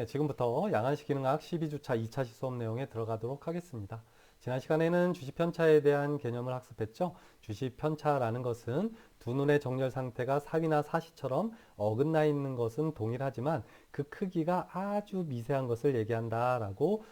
지금부터 양안식 기능학 12주차 2차 시수업 내용에 들어가도록 하겠습니다. 지난 시간에는 주시편차에 대한 개념을 학습했죠. 주시편차라는 것은 두 눈의 정렬 상태가 사위나 사시처럼 어긋나 있는 것은 동일하지만 그 크기가 아주 미세한 것을 얘기한다라고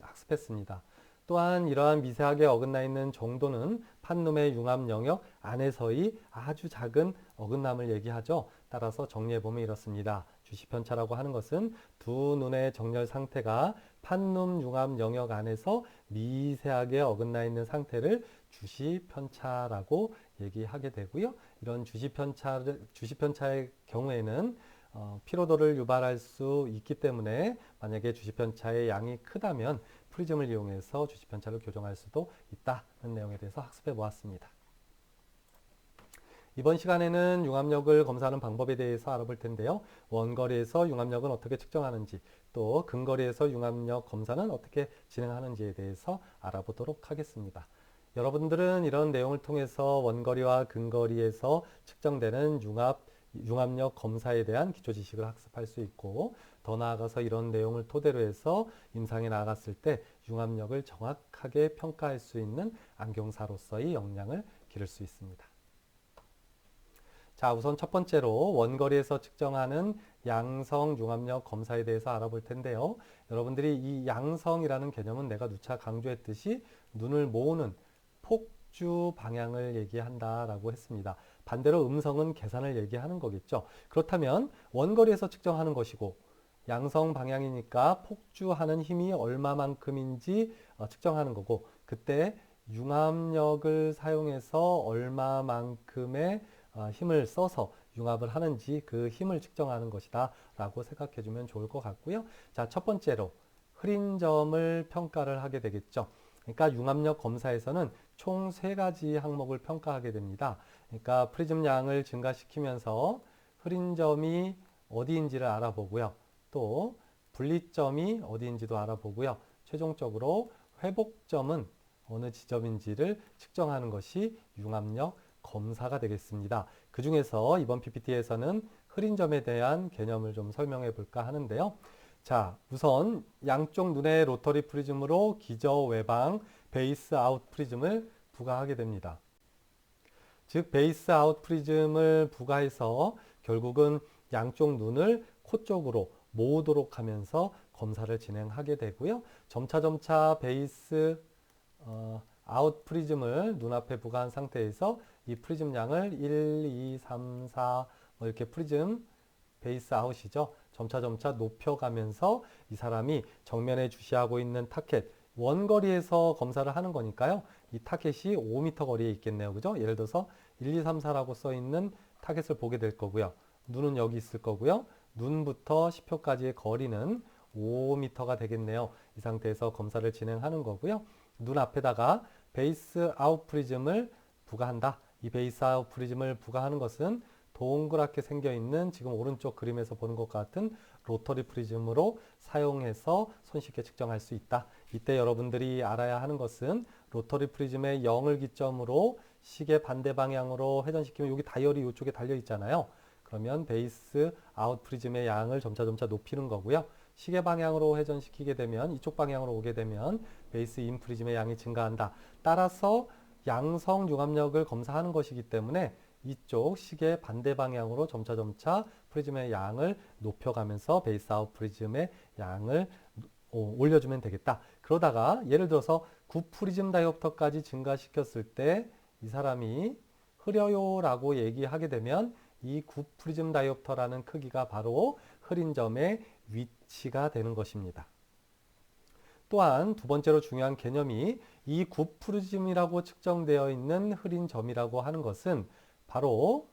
학습했습니다. 또한 이러한 미세하게 어긋나 있는 정도는 판룸의 융합 영역 안에서의 아주 작은 어긋남을 얘기하죠. 따라서 정리해보면 이렇습니다. 주시편차라고 하는 것은 두 눈의 정렬 상태가 판룸 융합 영역 안에서 미세하게 어긋나 있는 상태를 주시편차라고 얘기하게 되고요. 이런 주시편차의 경우에는 피로도를 유발할 수 있기 때문에 만약에 주시편차의 양이 크다면 프리즘을 이용해서 주시편차를 교정할 수도 있다는 내용에 대해서 학습해 보았습니다. 이번 시간에는 융합력을 검사하는 방법에 대해서 알아볼 텐데요. 원거리에서 융합력은 어떻게 측정하는지, 또 근거리에서 융합력 검사는 어떻게 진행하는지에 대해서 알아보도록 하겠습니다. 여러분들은 이런 내용을 통해서 원거리와 근거리에서 측정되는 융합력 검사에 대한 기초 지식을 학습할 수 있고, 더 나아가서 이런 내용을 토대로 해서 임상에 나갔을 때 융합력을 정확하게 평가할 수 있는 안경사로서의 역량을 기를 수 있습니다. 자, 우선 첫 번째로 원거리에서 측정하는 양성 융합력 검사에 대해서 알아볼 텐데요. 여러분들이 이 양성이라는 개념은 내가 누차 강조했듯이 눈을 모으는 폭주 방향을 얘기한다라고 했습니다. 반대로 음성은 계산을 얘기하는 거겠죠. 그렇다면 원거리에서 측정하는 것이고 양성 방향이니까 폭주하는 힘이 얼마만큼인지 측정하는 거고, 그때 융합력을 사용해서 얼마만큼의 힘을 써서 융합을 하는지 그 힘을 측정하는 것이다 라고 생각해 주면 좋을 것 같고요. 자, 첫 번째로 흐린 점을 평가를 하게 되겠죠. 그러니까 융합력 검사에서는 총 3가지 항목을 평가하게 됩니다. 그러니까 프리즘 양을 증가시키면서 흐린 점이 어디인지를 알아보고요. 또 분리점이 어디인지도 알아보고요. 최종적으로 회복점은 어느 지점인지를 측정하는 것이 융합력 검사가 되겠습니다. 그 중에서 이번 PPT에서는 흐린 점에 대한 개념을 좀 설명해 볼까 하는데요. 자, 우선 양쪽 눈의 로터리 프리즘으로 기저 외방 베이스 아웃 프리즘을 부과하게 됩니다. 즉 베이스 아웃 프리즘을 부과해서 결국은 양쪽 눈을 코 쪽으로 모으도록 하면서 검사를 진행하게 되고요. 점차 베이스 아웃 프리즘을 눈앞에 부과한 상태에서 이 프리즘 양을 1, 2, 3, 4 이렇게 프리즘 베이스 아웃이죠. 점차 높여가면서 이 사람이 정면에 주시하고 있는 타켓, 원거리에서 검사를 하는 거니까요. 이 타켓이 5m 거리에 있겠네요. 그죠? 예를 들어서 1, 2, 3, 4라고 써 있는 타켓을 보게 될 거고요. 눈은 여기 있을 거고요. 눈부터 시표까지의 거리는 5m가 되겠네요. 이 상태에서 검사를 진행하는 거고요. 눈 앞에다가 베이스 아웃 프리즘을 부과한다. 이 베이스 아웃 프리즘을 부과하는 것은 동그랗게 생겨있는 지금 오른쪽 그림에서 보는 것 같은 로터리 프리즘으로 사용해서 손쉽게 측정할 수 있다. 이때 여러분들이 알아야 하는 것은 로터리 프리즘의 0을 기점으로 시계 반대 방향으로 회전시키면 여기 다이얼이 이쪽에 달려 있잖아요. 그러면 베이스 아웃 프리즘의 양을 점차 높이는 거고요. 시계 방향으로 회전시키게 되면 이쪽 방향으로 오게 되면 베이스 인 프리즘의 양이 증가한다. 따라서 양성 융합력을 검사하는 것이기 때문에 이쪽 시계 반대 방향으로 점차 프리즘의 양을 높여가면서 베이스 아웃 프리즘의 양을 올려주면 되겠다. 그러다가 예를 들어서 9프리즘 다이옵터까지 증가시켰을 때 이 사람이 흐려요 라고 얘기하게 되면 이 9프리즘 다이옵터라는 크기가 바로 흐린 점의 위치가 되는 것입니다. 또한 두 번째로 중요한 개념이 이 9프리즘이라고 측정되어 있는 흐린 점이라고 하는 것은 바로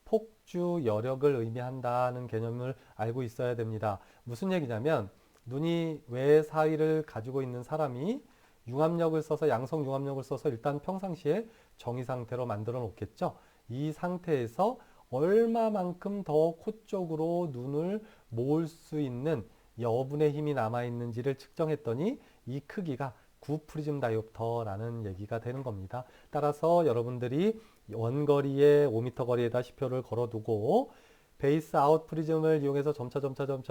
폭주 여력을 의미한다는 개념을 알고 있어야 됩니다. 무슨 얘기냐면 눈이 외 사이를 가지고 있는 사람이 융합력을 써서 양성 융합력을 써서 일단 평상시에 정의 상태로 만들어 놓겠죠. 이 상태에서 얼마만큼 더 코 쪽으로 눈을 모을 수 있는 여분의 힘이 남아있는지를 측정했더니 이 크기가 9프리즘 다이옵터라는 얘기가 되는 겁니다. 따라서 여러분들이 원거리에 5m 거리에다 시표를 걸어두고 베이스 아웃 프리즘을 이용해서 점차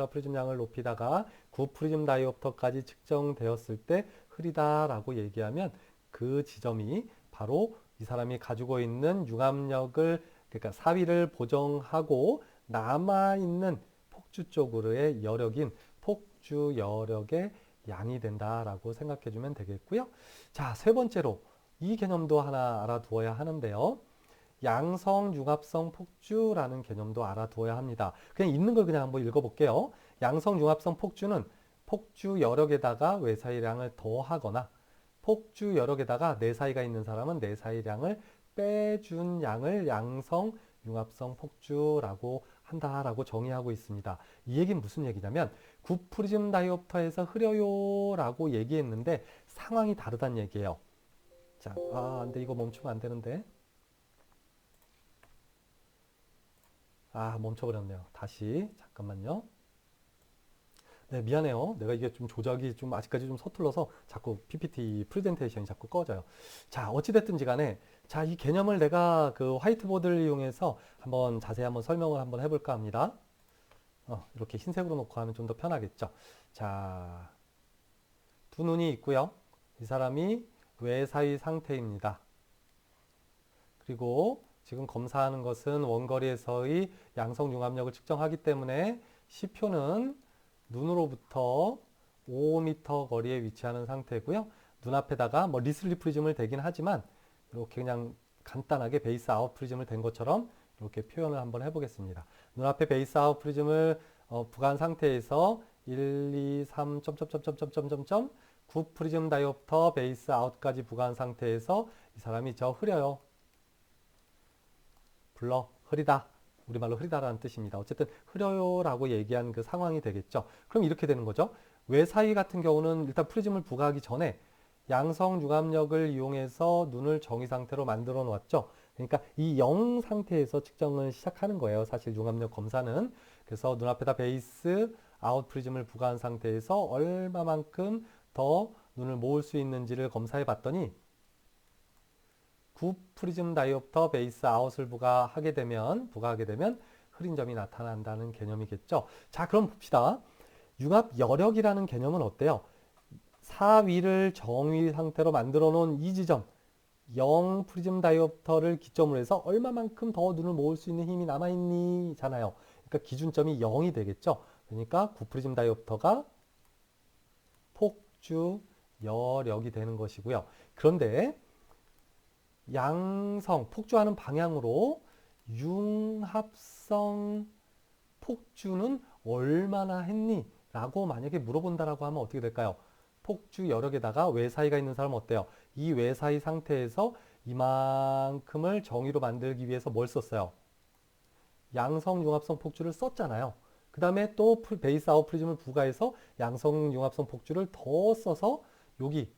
프리즘 양을 높이다가 9 프리즘 다이옵터까지 측정되었을 때 흐리다라고 얘기하면 그 지점이 바로 이 사람이 가지고 있는 융합력을 그러니까 사위를 보정하고 남아있는 폭주 쪽으로의 여력인 폭주 여력의 양이 된다라고 생각해 주면 되겠고요. 자, 세 번째로 이 개념도 하나 알아두어야 하는데요. 양성 융합성 폭주라는 개념도 알아두어야 합니다. 그냥 있는 걸 그냥 한번 읽어볼게요. 양성 융합성 폭주는 폭주 여력에다가 외사이량을 더하거나 폭주 여력에다가 내사이가 있는 사람은 내사이량을 빼준 양을 양성 융합성 폭주라고 한다라고 정의하고 있습니다. 이 얘기는 무슨 얘기냐면 9프리즘 다이옵터에서 흐려요라고 얘기했는데 상황이 다르다는 얘기예요. 자, 근데 이거 멈추면 안 되는데. 멈춰버렸네요. 다시 잠깐만요. 네, 미안해요. 내가 이게 좀 조작이 좀 아직까지 좀 서툴러서 자꾸 PPT 프레젠테이션이 자꾸 꺼져요. 자, 어찌됐든지 간에 자, 이 개념을 내가 그 화이트보드를 이용해서 한번 자세히 한번 설명을 한번 해볼까 합니다. 이렇게 흰색으로 놓고 하면 좀 더 편하겠죠. 자, 두 눈이 있고요. 이 사람이 외사의 상태입니다. 그리고 지금 검사하는 것은 원거리에서의 양성 융합력을 측정하기 때문에 C표는 눈으로부터 5m 거리에 위치하는 상태고요. 눈앞에다가 뭐 리슬리 프리즘을 대긴 하지만 이렇게 그냥 간단하게 베이스 아웃 프리즘을 댄 것처럼 이렇게 표현을 한번 해보겠습니다. 눈앞에 베이스 아웃 프리즘을 부과한 상태에서 1, 2, 3, 9 프리즘 다이옵터 베이스 아웃까지 부과한 상태에서 이 사람이 저 흐려요. 불러 흐리다. 우리말로 흐리다라는 뜻입니다. 어쨌든 흐려요라고 얘기한 그 상황이 되겠죠. 그럼 이렇게 되는 거죠. 외사이 같은 경우는 일단 프리즘을 부과하기 전에 양성 융합력을 이용해서 눈을 정의 상태로 만들어 놓았죠. 그러니까 이 0 상태에서 측정을 시작하는 거예요. 사실 융합력 검사는. 그래서 눈앞에다 베이스 아웃 프리즘을 부과한 상태에서 얼마만큼 더 눈을 모을 수 있는지를 검사해 봤더니 9 프리즘 다이옵터 베이스 아웃을 부과하게 되면 흐린 점이 나타난다는 개념이겠죠. 자, 그럼 봅시다. 융합 여력이라는 개념은 어때요? 사위를 정의 상태로 만들어 놓은 이 지점 0 프리즘 다이옵터를 기점으로 해서 얼마만큼 더 눈을 모을 수 있는 힘이 남아있니? 잖아요. 그러니까 기준점이 0이 되겠죠. 그러니까 9 프리즘 다이옵터가 폭주 여력이 되는 것이고요. 그런데 양성, 폭주하는 방향으로 융합성 폭주는 얼마나 했니? 라고 만약에 물어본다라고 하면 어떻게 될까요? 폭주 여력에다가 외사이가 있는 사람은 어때요? 이 외사이 상태에서 이만큼을 정의로 만들기 위해서 뭘 썼어요? 양성 융합성 폭주를 썼잖아요. 그 다음에 또 베이스 아웃 프리즘을 부과해서 양성 융합성 폭주를 더 써서 여기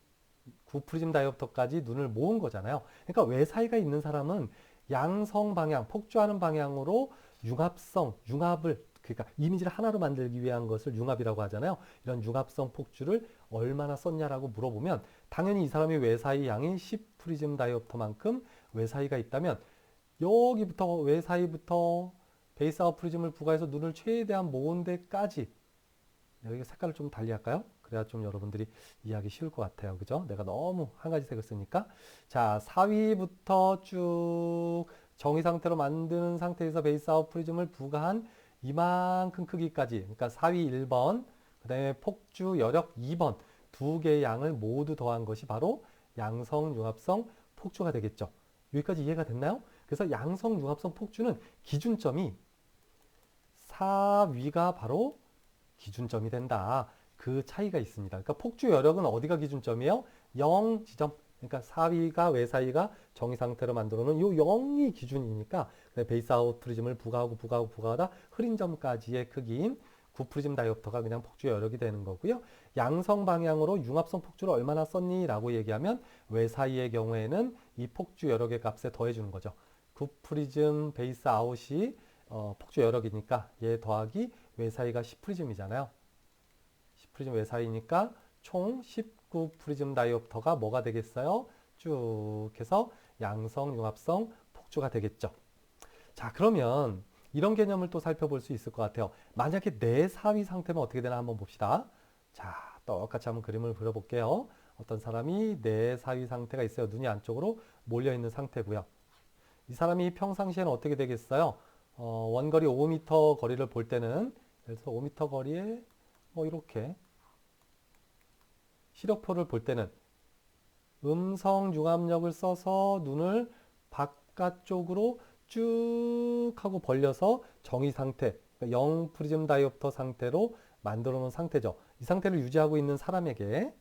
9 프리즘 다이옵터까지 눈을 모은 거잖아요. 그러니까 외사이가 있는 사람은 양성 방향, 폭주하는 방향으로 융합을 그러니까 이미지를 하나로 만들기 위한 것을 융합이라고 하잖아요. 이런 융합성 폭주를 얼마나 썼냐라고 물어보면 당연히 이 사람이 외사이 양이 10 프리즘 다이옵터만큼 외사이가 있다면 여기부터 외사이부터 베이스 아웃 프리즘을 부과해서 눈을 최대한 모은 데까지 여기 색깔을 좀 달리 할까요? 그래야 좀 여러분들이 이해하기 쉬울 것 같아요. 그죠? 내가 너무 한 가지 색을 쓰니까. 자, 4위부터 쭉 정의 상태로 만드는 상태에서 베이스 아웃 프리즘을 부과한 이만큼 크기까지. 그러니까 4위 1번, 그 다음에 폭주 여력 2번 두 개의 양을 모두 더한 것이 바로 양성 융합성 폭주가 되겠죠. 여기까지 이해가 됐나요? 그래서 양성 융합성 폭주는 기준점이 4위가 바로 기준점이 된다. 그 차이가 있습니다. 그러니까 폭주 여력은 어디가 기준점이에요? 0 지점. 그러니까 사위가 외사위가 정의 상태로 만들어 놓은 요 0이 기준이니까 베이스 아웃 프리즘을 부과하다 흐린 점까지의 크기인 9 프리즘 다이옵터가 그냥 폭주 여력이 되는 거고요. 양성 방향으로 융합성 폭주를 얼마나 썼니? 라고 얘기하면 외사위의 경우에는 이 폭주 여력의 값에 더해주는 거죠. 9 프리즘 베이스 아웃이 폭주 여력이니까 얘 더하기 외사이가 10 프리즘이잖아요. 10 프리즘 외사이니까 총 19 프리즘 다이옵터가 뭐가 되겠어요? 쭉 해서 양성 융합성 폭주가 되겠죠. 자, 그러면 이런 개념을 또 살펴볼 수 있을 것 같아요. 만약에 내사위 상태면 어떻게 되나 한번 봅시다. 자, 똑같이 한번 그림을 그려볼게요. 어떤 사람이 내사위 상태가 있어요. 눈이 안쪽으로 몰려있는 상태고요. 이 사람이 평상시에는 어떻게 되겠어요? 원거리 5m 거리를 볼 때는 예를 들어서 5m 거리에 뭐 이렇게 시력표를 볼 때는 음성 융합력을 써서 눈을 바깥쪽으로 쭉 하고 벌려서 정의 상태, 그러니까 0 프리즘 다이옵터 상태로 만들어 놓은 상태죠. 이 상태를 유지하고 있는 사람에게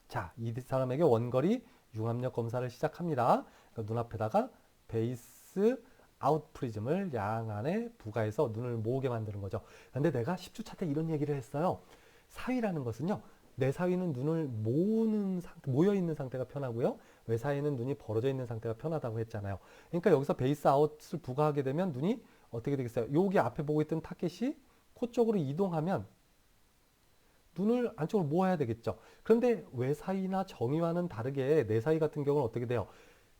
자, 이 사람에게 원거리 융합력 검사를 시작합니다. 그러니까 눈앞에다가 베이스 아웃 프리즘을 양안에 부과해서 눈을 모으게 만드는 거죠. 근데 내가 10주차 때 이런 얘기를 했어요. 사위라는 것은요. 내사위는 눈을 모으는 상태, 모여 있는 상태가 편하고요. 외사위는 눈이 벌어져 있는 상태가 편하다고 했잖아요. 그러니까 여기서 베이스 아웃을 부과하게 되면 눈이 어떻게 되겠어요? 여기 앞에 보고 있던 타겟이 코 쪽으로 이동하면 눈을 안쪽으로 모아야 되겠죠. 그런데 외사위나 정위와는 다르게 내사위 같은 경우는 어떻게 돼요?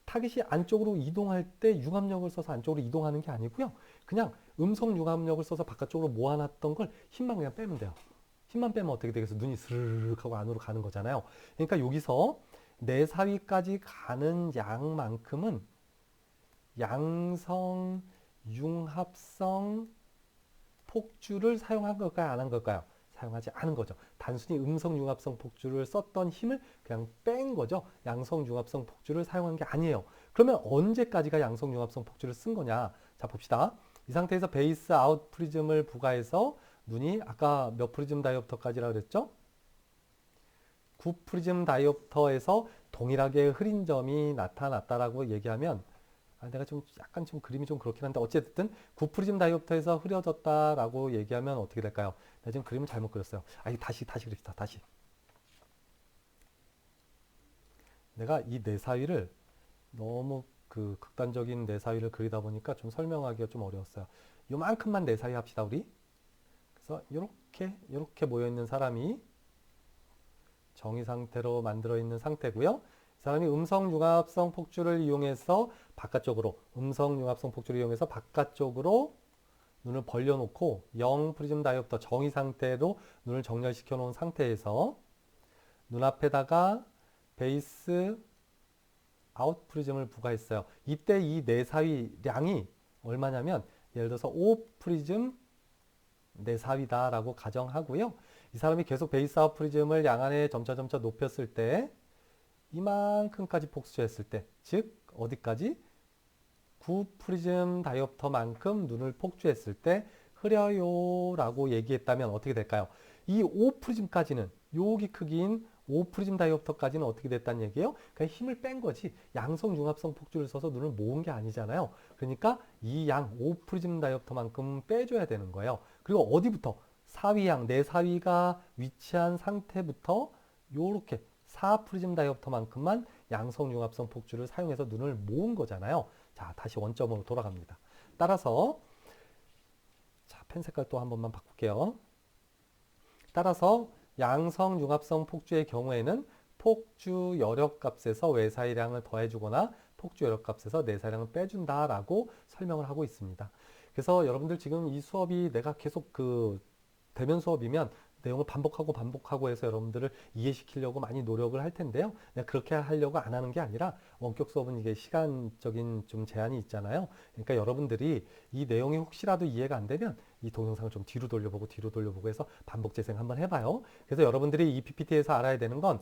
타깃이 안쪽으로 이동할 때 융합력을 써서 안쪽으로 이동하는 게 아니고요. 그냥 음성 융합력을 써서 바깥쪽으로 모아놨던 걸 힘만 그냥 빼면 돼요. 힘만 빼면 어떻게 되겠어요? 눈이 스르륵 하고 안으로 가는 거잖아요. 그러니까 여기서 내사위까지 가는 양만큼은 양성 융합성 폭주를 사용한 걸까요? 안 한 걸까요? 사용하지 않은 거죠. 단순히 음성 융합성 폭주를 썼던 힘을 그냥 뺀 거죠. 양성 융합성 폭주를 사용한 게 아니에요. 그러면 언제까지가 양성 융합성 폭주를 쓴 거냐? 자, 봅시다. 이 상태에서 베이스 아웃 프리즘을 부과해서 눈이 아까 몇 프리즘 다이옵터까지라 그랬죠? 9 프리즘 다이옵터에서 동일하게 흐린 점이 나타났다라고 얘기하면 내가 좀 약간 좀 그림이 좀 그렇긴 한데 어쨌든 9 프리즘 다이옵터에서 흐려졌다라고 얘기하면 어떻게 될까요? 내가 지금 그림을 잘못 그렸어요. 다시 그립시다. 다시. 내가 이 내사위를 너무 그 극단적인 내사위를 그리다 보니까 좀 설명하기가 좀 어려웠어요. 요만큼만 내사위 합시다, 우리. 그래서 이렇게 모여 있는 사람이 정의 상태로 만들어 있는 상태고요. 이 사람이 음성 융합성 폭주를 이용해서 바깥쪽으로 눈을 벌려놓고 0 프리즘 다이옵터 정의 상태로 눈을 정렬시켜 놓은 상태에서 눈앞에다가 베이스 아웃 프리즘을 부과했어요. 이때 이 내사위량이 얼마냐면 예를 들어서 5 프리즘 내사위다라고 가정하고요. 이 사람이 계속 베이스 아웃 프리즘을 양안에 점차 높였을 때 이만큼까지 폭주했을 때, 즉 어디까지? 9 프리즘 다이옵터만큼 눈을 폭주했을 때 흐려요 라고 얘기했다면 어떻게 될까요? 이 5 프리즘까지는 여기 크기인 5 프리즘 다이옵터까지는 어떻게 됐다는 얘기예요? 그냥 힘을 뺀 거지 양성 융합성 폭주를 써서 눈을 모은 게 아니잖아요. 그러니까 이 양 5 프리즘 다이옵터만큼 빼줘야 되는 거예요. 그리고 어디부터? 사위양, 내사위가 위치한 상태부터 요렇게 4 프리즘 다이옵터만큼만 양성 융합성 폭주를 사용해서 눈을 모은 거잖아요. 자, 다시 원점으로 돌아갑니다. 따라서 자, 펜 색깔 또 한 번만 바꿀게요. 따라서 양성 융합성 폭주의 경우에는 폭주 여력 값에서 외사위량을 더해주거나 폭주 여력 값에서 내사위량을 빼준다라고 설명을 하고 있습니다. 그래서 여러분들 지금 이 수업이 내가 계속 대면 수업이면 내용을 반복하고 해서 여러분들을 이해시키려고 많이 노력을 할 텐데요. 내가 그렇게 하려고 안 하는 게 아니라 원격 수업은 이게 시간적인 좀 제한이 있잖아요. 그러니까 여러분들이 이 내용이 혹시라도 이해가 안 되면 이 동영상을 좀 뒤로 돌려보고 해서 반복 재생 한번 해봐요. 그래서 여러분들이 이 PPT에서 알아야 되는 건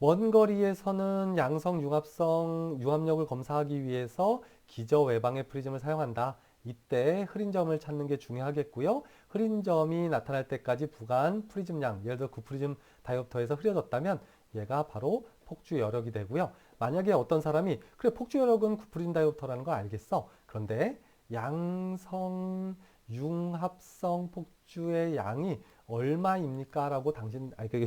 원거리에서는 양성 융합력을 검사하기 위해서 기저 외방의 프리즘을 사용한다. 이때 흐린 점을 찾는 게 중요하겠고요. 흐린 점이 나타날 때까지 부과한 프리즘량, 예를 들어 9 프리즘 다이옵터에서 흐려졌다면 얘가 바로 폭주 여력이 되고요. 만약에 어떤 사람이 그래 폭주 여력은 9 프리즘 다이옵터라는 거 알겠어. 그런데 양성 융합성 폭주의 양이 얼마입니까? 라고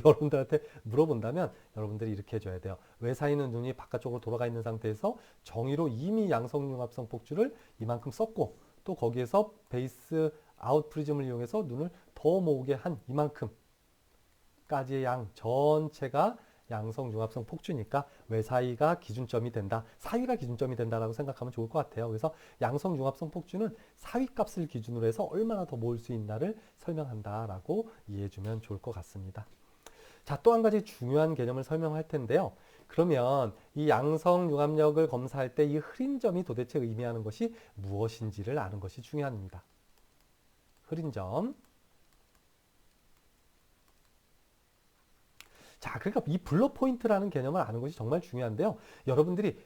여러분들한테 물어본다면 여러분들이 이렇게 해줘야 돼요. 외사위는 눈이 바깥쪽으로 돌아가 있는 상태에서 정의로 이미 양성융합성 폭주를 이만큼 썼고 또 거기에서 베이스 아웃 프리즘을 이용해서 눈을 더 모으게 한 이만큼까지의 양 전체가 양성 융합성 폭주니까 외사위가 기준점이 된다. 사위가 기준점이 된다라고 생각하면 좋을 것 같아요. 그래서 양성 융합성 폭주는 사위 값을 기준으로 해서 얼마나 더 모을 수 있나를 설명한다라고 이해해주면 좋을 것 같습니다. 자, 또 한 가지 중요한 개념을 설명할 텐데요. 그러면 이 양성 융합력을 검사할 때 이 흐린 점이 도대체 의미하는 것이 무엇인지를 아는 것이 중요합니다. 흐린 점. 자, 그러니까 이 블러 포인트라는 개념을 아는 것이 정말 중요한데요. 여러분들이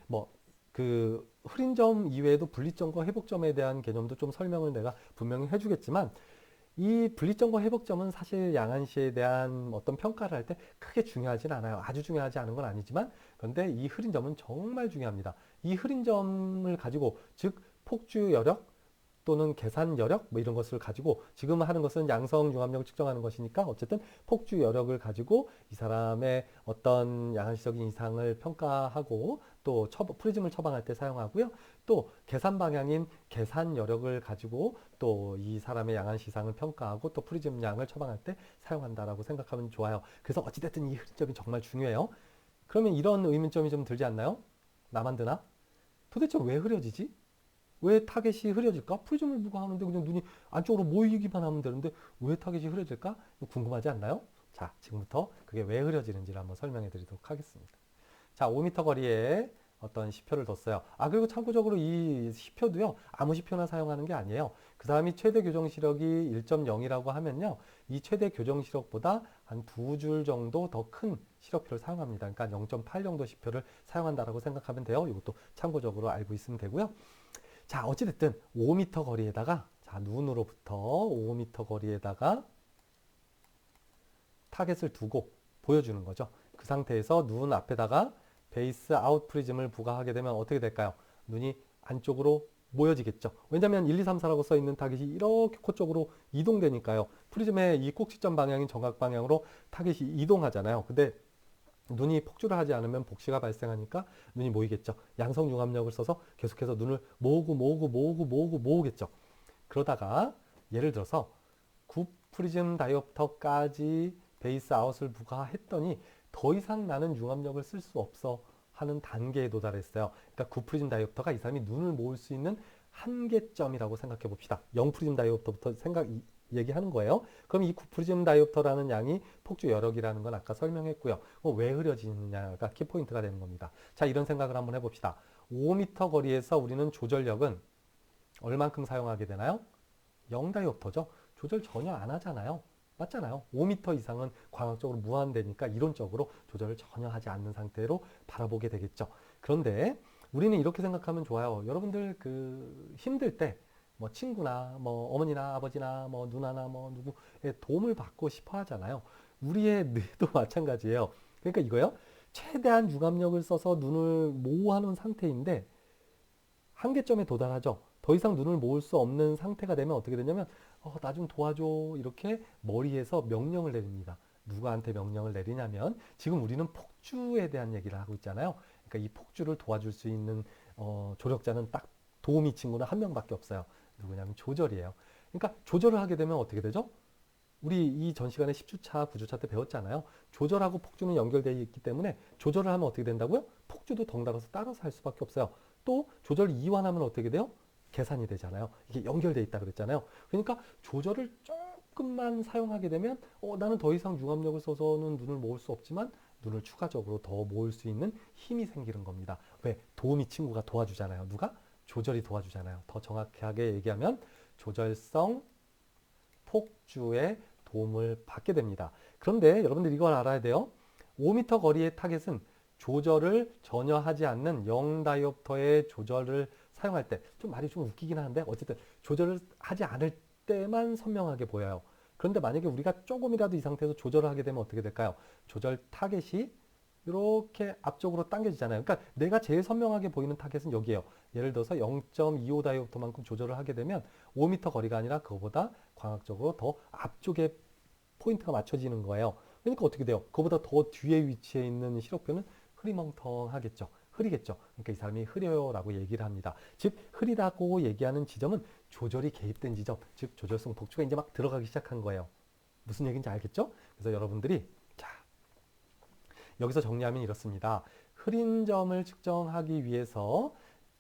그 흐린 점 이외에도 분리점과 회복점에 대한 개념도 좀 설명을 내가 분명히 해주겠지만 이 분리점과 회복점은 사실 양안시에 대한 어떤 평가를 할 때 크게 중요하진 않아요. 아주 중요하지 않은 건 아니지만 그런데 이 흐린 점은 정말 중요합니다. 이 흐린 점을 가지고 즉 폭주 여력 또는 계산 여력 뭐 이런 것을 가지고 지금 하는 것은 양성 융합력을 측정하는 것이니까 어쨌든 폭주 여력을 가지고 이 사람의 어떤 양안시적인 이상을 평가하고 또 프리즘을 처방할 때 사용하고요. 또 계산 방향인 계산 여력을 가지고 또 이 사람의 양안시 이상을 평가하고 또 프리즘 양을 처방할 때 사용한다라고 생각하면 좋아요. 그래서 어찌됐든 이 흐름점이 정말 중요해요. 그러면 이런 의문점이 좀 들지 않나요? 나만 드나? 도대체 왜 흐려지지? 왜 타겟이 흐려질까? 프리즘을 부과하는데 그냥 눈이 안쪽으로 모이기만 하면 되는데 왜 타겟이 흐려질까? 궁금하지 않나요? 자, 지금부터 그게 왜 흐려지는지를 한번 설명해 드리도록 하겠습니다. 자, 5m 거리에 어떤 시표를 뒀어요. 아, 그리고 참고적으로 이 시표도요, 아무 시표나 사용하는 게 아니에요. 그 사람이 최대 교정 시력이 1.0이라고 하면요, 이 최대 교정 시력보다 한 두 줄 정도 더 큰 시력표를 사용합니다. 그러니까 0.8 정도 시표를 사용한다라고 생각하면 돼요. 이것도 참고적으로 알고 있으면 되고요. 자, 어찌됐든 5m 거리에다가, 자, 눈으로부터 5m 거리에다가 타겟을 두고 보여주는 거죠. 그 상태에서 눈 앞에다가 베이스 아웃 프리즘을 부과하게 되면 어떻게 될까요? 눈이 안쪽으로 모여지겠죠. 왜냐하면 1, 2, 3, 4라고 써 있는 타겟이 이렇게 코 쪽으로 이동되니까요. 프리즘의 이 꼭지점 방향인 정각 방향으로 타겟이 이동하잖아요. 근데 눈이 폭주를 하지 않으면 복시가 발생하니까 눈이 모이겠죠. 양성 융합력을 써서 계속해서 눈을 모으겠죠. 그러다가 예를 들어서 9 프리즘 다이옵터까지 베이스 아웃을 부과했더니 더 이상 나는 융합력을 쓸 수 없어 하는 단계에 도달했어요. 그러니까 9 프리즘 다이옵터가 이 사람이 눈을 모을 수 있는 한계점이라고 생각해 봅시다. 0 프리즘 다이옵터부터 얘기하는 거예요. 그럼 이 9 프리즘 다이옵터라는 양이 폭주 여력이라는 건 아까 설명했고요. 왜 흐려지느냐가 키포인트가 되는 겁니다. 자, 이런 생각을 한번 해봅시다. 5m 거리에서 우리는 조절력은 얼만큼 사용하게 되나요? 0 다이옵터죠. 조절 전혀 안 하잖아요. 맞잖아요. 5m 이상은 광학적으로 무한대니까 이론적으로 조절을 전혀 하지 않는 상태로 바라보게 되겠죠. 그런데 우리는 이렇게 생각하면 좋아요. 여러분들 힘들 때 뭐 친구나 뭐 어머니나 아버지나 뭐 누나나 뭐 누구의 도움을 받고 싶어 하잖아요. 우리의 뇌도 마찬가지예요. 그러니까 이거요. 최대한 융합력을 써서 눈을 모호하는 상태인데 한계점에 도달하죠. 더 이상 눈을 모을 수 없는 상태가 되면 어떻게 되냐면 나 좀 도와줘 이렇게 머리에서 명령을 내립니다. 누구한테 명령을 내리냐면 지금 우리는 폭주에 대한 얘기를 하고 있잖아요. 그러니까 이 폭주를 도와줄 수 있는 조력자는 딱 도우미 친구는 한 명밖에 없어요. 누구냐면 조절이에요. 그러니까 조절을 하게 되면 어떻게 되죠? 우리 이 전 시간에 10주차, 9주차 때 배웠잖아요. 조절하고 폭주는 연결되어 있기 때문에 조절을 하면 어떻게 된다고요? 폭주도 덩달아서 따라서 할 수밖에 없어요. 또 조절 이완하면 어떻게 돼요? 계산이 되잖아요. 이게 연결되어 있다 그랬잖아요. 그러니까 조절을 조금만 사용하게 되면 나는 더 이상 융합력을 써서는 눈을 모을 수 없지만 눈을 추가적으로 더 모을 수 있는 힘이 생기는 겁니다. 왜? 도우미 친구가 도와주잖아요. 누가? 조절이 도와주잖아요. 더 정확하게 얘기하면 조절성 폭주의 도움을 받게 됩니다. 그런데 여러분들 이걸 알아야 돼요. 5m 거리의 타겟은 조절을 전혀 하지 않는 0 다이옵터의 조절을 사용할 때 좀 말이 좀 웃기긴 하는데 어쨌든 조절을 하지 않을 때만 선명하게 보여요. 그런데 만약에 우리가 조금이라도 이 상태에서 조절을 하게 되면 어떻게 될까요? 조절 타겟이 이렇게 앞쪽으로 당겨지잖아요. 그러니까 내가 제일 선명하게 보이는 타겟은 여기에요. 예를 들어서 0.25 다이옵터만큼 조절을 하게 되면 5m 거리가 아니라 그거보다 광학적으로 더 앞쪽에 포인트가 맞춰지는 거예요. 그러니까 어떻게 돼요? 그거보다 더 뒤에 위치해 있는 시력표는 흐리멍텅하겠죠. 흐리겠죠. 그러니까 이 사람이 흐려요라고 얘기를 합니다. 즉 흐리다고 얘기하는 지점은 조절이 개입된 지점, 즉 조절성 독주가 이제 막 들어가기 시작한 거예요. 무슨 얘기인지 알겠죠? 그래서 여러분들이 여기서 정리하면 이렇습니다. 흐린 점을 측정하기 위해서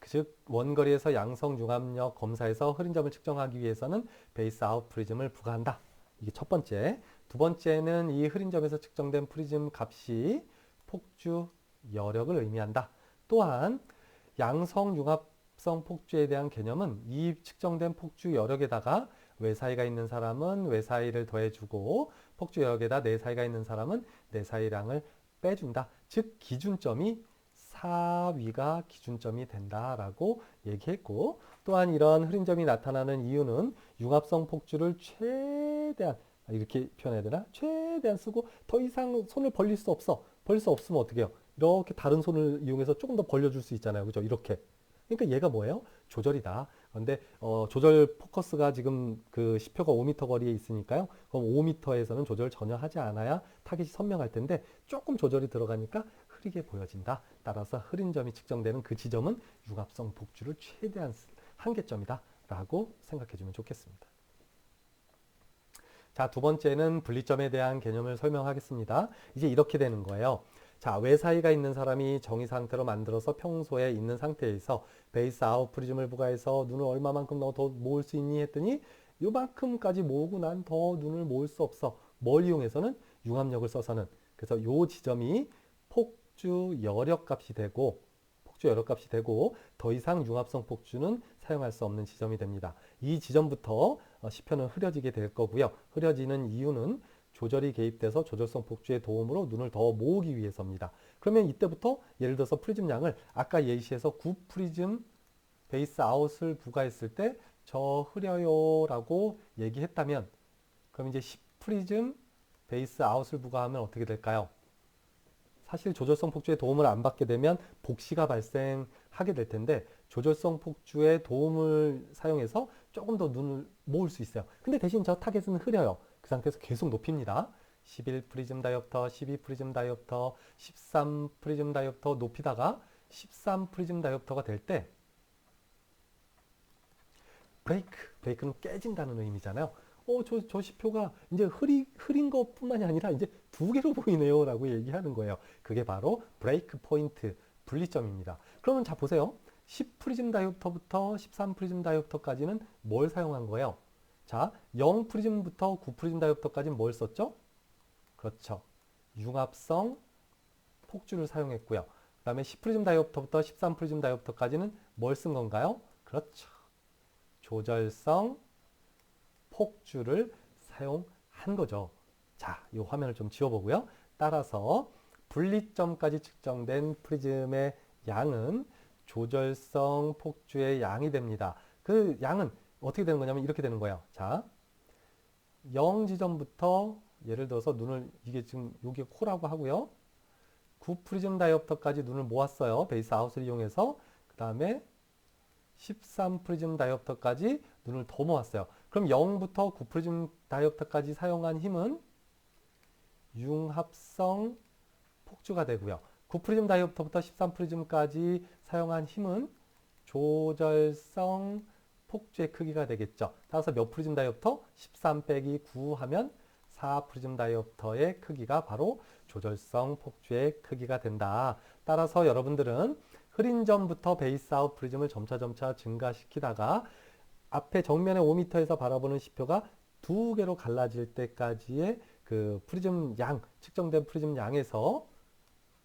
즉 원거리에서 양성 융합력 검사에서 흐린 점을 측정하기 위해서는 베이스 아웃 프리즘을 부과한다. 이게 첫 번째. 두 번째는 이 흐린 점에서 측정된 프리즘 값이 폭주 여력을 의미한다. 또한 양성 융합성 폭주에 대한 개념은 이 측정된 폭주 여력에다가 외사이가 있는 사람은 외사이를 더해주고 폭주 여력에다 내사이가 있는 사람은 내사이량을 빼준다. 즉 기준점이 4위가 기준점이 된다라고 얘기했고 또한 이런 흐린 점이 나타나는 이유는 융합성 폭주를 최대한 이렇게 표현해야 되나? 최대한 쓰고 더 이상 손을 벌릴 수 없어. 벌릴 수 없으면 어떻게 해요? 이렇게 다른 손을 이용해서 조금 더 벌려줄 수 있잖아요. 그죠? 이렇게. 그러니까 얘가 뭐예요? 조절이다. 그런데 조절 포커스가 지금 그 10표가 5m 거리에 있으니까요. 그럼 5m에서는 조절 전혀 하지 않아야 타깃이 선명할 텐데 조금 조절이 들어가니까 흐리게 보여진다. 따라서 흐린 점이 측정되는 그 지점은 융합성 폭주를 최대한 한계점이다. 라고 생각해 주면 좋겠습니다. 자, 두 번째는 분리점에 대한 개념을 설명하겠습니다. 이제 이렇게 되는 거예요. 자, 외사이가 있는 사람이 정의 상태로 만들어서 평소에 있는 상태에서 베이스 아웃 프리즘을 부과해서 눈을 얼마만큼 너 더 모을 수 있니 했더니 요만큼까지 모으고 난 더 눈을 모을 수 없어. 뭘 이용해서는 융합력을 써서는. 그래서 요 지점이 폭주 여력 값이 되고 더 이상 융합성 폭주는 사용할 수 없는 지점이 됩니다. 이 지점부터 시표는 흐려지게 될 거고요. 흐려지는 이유는 조절이 개입돼서 조절성 폭주의 도움으로 눈을 더 모으기 위해서입니다. 그러면 이때부터 예를 들어서 프리즘 양을 아까 예시에서 9 프리즘 베이스 아웃을 부과했을 때 저 흐려요 라고 얘기했다면 그럼 이제 10 프리즘 베이스 아웃을 부과하면 어떻게 될까요? 사실 조절성 폭주의 도움을 안 받게 되면 복시가 발생하게 될 텐데 조절성 폭주의 도움을 사용해서 조금 더 눈을 모을 수 있어요. 근데 대신 저 타겟은 흐려요. 그 상태에서 계속 높입니다. 11 프리즘 다이옵터, 12 프리즘 다이옵터, 13 프리즘 다이옵터 높이다가 13 프리즘 다이옵터가 될 때 브레이크는 깨진다는 의미잖아요. 저 시표가 이제 흐린 것뿐만이 아니라 이제 두 개로 보이네요 라고 얘기하는 거예요. 그게 바로 브레이크 포인트, 분리점입니다. 그러면 자 보세요. 10 프리즘 다이옵터부터 13 프리즘 다이옵터까지는 뭘 사용한 거예요? 자, 0 프리즘부터 9 프리즘 다이옵터까지는 뭘 썼죠? 그렇죠. 융합성 폭주를 사용했고요. 그 다음에 10 프리즘 다이옵터부터 13 프리즘 다이옵터까지는 뭘 쓴 건가요? 그렇죠. 조절성 폭주를 사용한 거죠. 자, 이 화면을 좀 지워보고요. 따라서 분리점까지 측정된 프리즘의 양은 조절성 폭주의 양이 됩니다. 그 양은 어떻게 되는 거냐면 이렇게 되는 거예요. 자, 0 지점부터 예를 들어서 눈을 이게 지금 여기 코라고 하고요. 9 프리즘 다이옵터까지 눈을 모았어요. 베이스 아웃을 이용해서. 그 다음에 13 프리즘 다이옵터까지 눈을 더 모았어요. 그럼 0부터 9 프리즘 다이옵터까지 사용한 힘은 융합성 폭주가 되고요. 9 프리즘 다이옵터부터 13 프리즘까지 사용한 힘은 조절성 폭주의 크기가 되겠죠. 따라서 몇 프리즘 다이옵터? 13 빼기 9 하면 4 프리즘 다이옵터의 크기가 바로 조절성 폭주의 크기가 된다. 따라서 여러분들은 흐린 점부터 베이스 아웃 프리즘을 점차 증가시키다가 앞에 정면에 5m에서 바라보는 시표가 두 개로 갈라질 때까지의 그 프리즘 양, 측정된 프리즘 양에서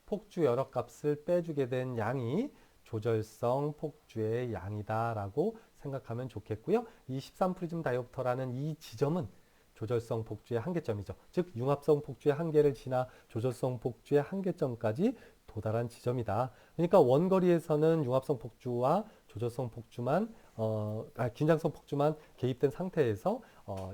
폭주 여력 값을 빼주게 된 양이 조절성 폭주의 양이다라고 생각하면 좋겠고요. 이 13 프리즘 다이옵터라는 이 지점은 조절성 폭주의 한계점이죠. 즉 융합성 폭주의 한계를 지나 조절성 폭주의 한계점까지 도달한 지점이다. 그러니까 원거리에서는 융합성 폭주와 조절성 폭주만 긴장성 폭주만 개입된 상태에서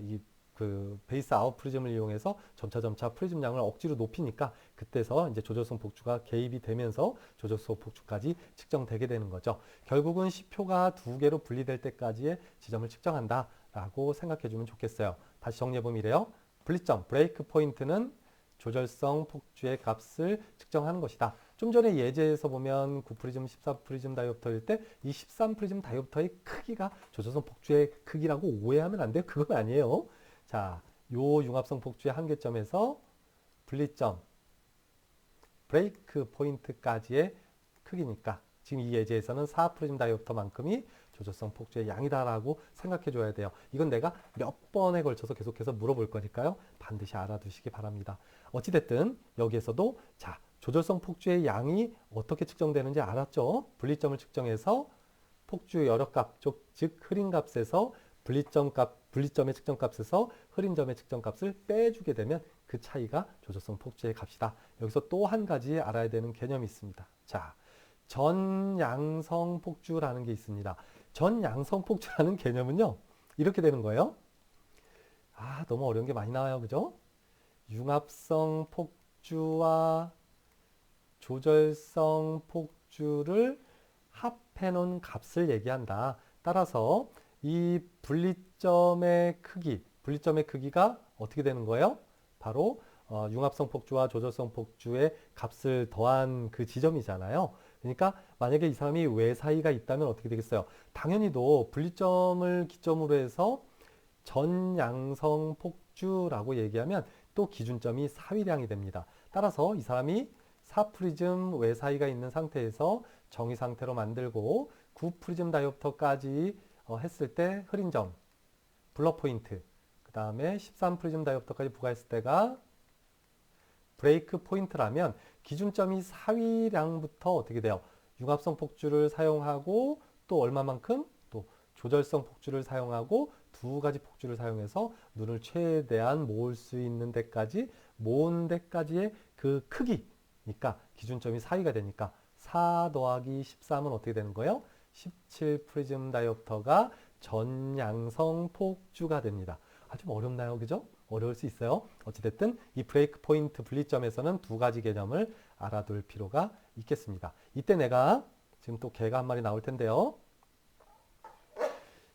이 그 베이스 아웃 프리즘을 이용해서 점차 프리즘 양을 억지로 높이니까 그때서 이제 조절성 폭주가 개입이 되면서 조절성 폭주까지 측정되게 되는 거죠. 결국은 시표가 두 개로 분리될 때까지의 지점을 측정한다라고 생각해 주면 좋겠어요. 다시 정리해보면 이래요. 분리점, 브레이크 포인트는 조절성 폭주의 값을 측정하는 것이다. 좀 전에 예제에서 보면 9 프리즘, 14 프리즘 다이옵터일 때 이 13 프리즘 다이옵터의 크기가 조절성 폭주의 크기라고 오해하면 안 돼요. 그건 아니에요. 자, 요 융합성 폭주의 한계점에서 분리점, 브레이크 포인트까지의 크기니까 지금 이 예제에서는 4프리즘 다이옵터만큼이 조절성 폭주의 양이다라고 생각해 줘야 돼요. 이건 내가 몇 번에 걸쳐서 계속해서 물어볼 거니까요. 반드시 알아두시기 바랍니다. 어찌됐든 여기에서도 자, 조절성 폭주의 양이 어떻게 측정되는지 알았죠? 분리점을 측정해서 폭주 여력값, 즉 흐린값에서 분리점의 측정값에서 흐린점의 측정값을 빼주게 되면 그 차이가 조절성 폭주의 값이다. 여기서 또 한 가지 알아야 되는 개념이 있습니다. 자, 전양성 폭주라는 게 있습니다. 전양성 폭주라는 개념은요, 이렇게 되는 거예요. 아, 너무 어려운 게 많이 나와요. 그죠? 융합성 폭주와 조절성 폭주를 합해 놓은 값을 얘기한다. 따라서 이 분리점의 크기가 어떻게 되는 거예요? 바로 융합성 폭주와 조절성 폭주의 값을 더한 그 지점이잖아요. 그러니까 만약에 이 사람이 외사이가 있다면 어떻게 되겠어요? 당연히도 분리점을 기점으로 해서 전양성 폭주라고 얘기하면 또 기준점이 사위량이 됩니다. 따라서 이 사람이 4프리즘 외사이가 있는 상태에서 정의 상태로 만들고 9프리즘 다이옵터까지 했을 때 흐린 점, 블러 포인트, 그 다음에 13프리즘 다이옵터까지 부과했을 때가 브레이크 포인트라면 기준점이 사위량부터 어떻게 돼요? 융합성 폭주를 사용하고 또 얼마만큼? 또 조절성 폭주를 사용하고 두 가지 폭주를 사용해서 눈을 최대한 모을 수 있는 데까지 모은 데까지의 그 크기니까 기준점이 사위가 되니까 4 더하기 13은 어떻게 되는 거예요? 17 프리즘 다이옵터가 전양성 폭주가 됩니다. 좀 어렵나요? 그죠? 어려울 수 있어요. 어찌됐든 이 브레이크 포인트 분리점에서는 두 가지 개념을 알아둘 필요가 있겠습니다. 이때 내가 지금 또 개가 한 마리 나올 텐데요.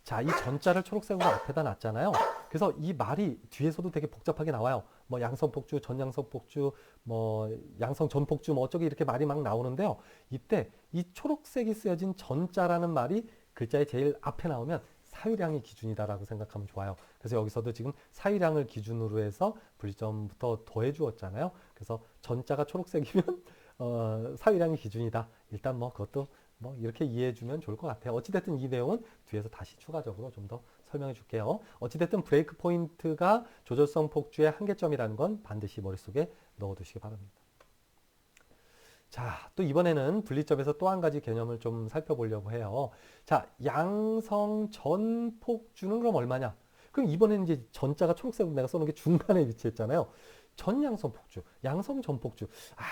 자, 이 전자를 초록색으로 앞에다 놨잖아요. 그래서 이 말이 뒤에서도 되게 복잡하게 나와요. 뭐 양성 폭주, 전양성 폭주, 뭐 양성 전폭주, 뭐 어쩌기 이렇게 말이 막 나오는데요. 이때 이 초록색이 쓰여진 전자라는 말이 글자의 제일 앞에 나오면 사유량이 기준이다라고 생각하면 좋아요. 그래서 여기서도 지금 사유량을 기준으로 해서 분리점부터 더해 주었잖아요. 그래서 전자가 초록색이면 사유량이 기준이다. 일단 뭐 그것도 뭐 이렇게 이해해 주면 좋을 것 같아요. 어찌됐든 이 내용은 뒤에서 다시 추가적으로 좀 더 설명해 줄게요. 어찌됐든 브레이크 포인트가 조절성 폭주의 한계점이라는 건 반드시 머릿속에 넣어 두시기 바랍니다. 자, 또 이번에는 분리점에서 또 한 가지 개념을 좀 살펴보려고 해요. 자, 양성 전폭주는 그럼 얼마냐? 그럼 이번에는 이제 전자가 초록색으로 내가 써놓은 게 중간에 위치했잖아요. 전양성 폭주, 양성 전폭주.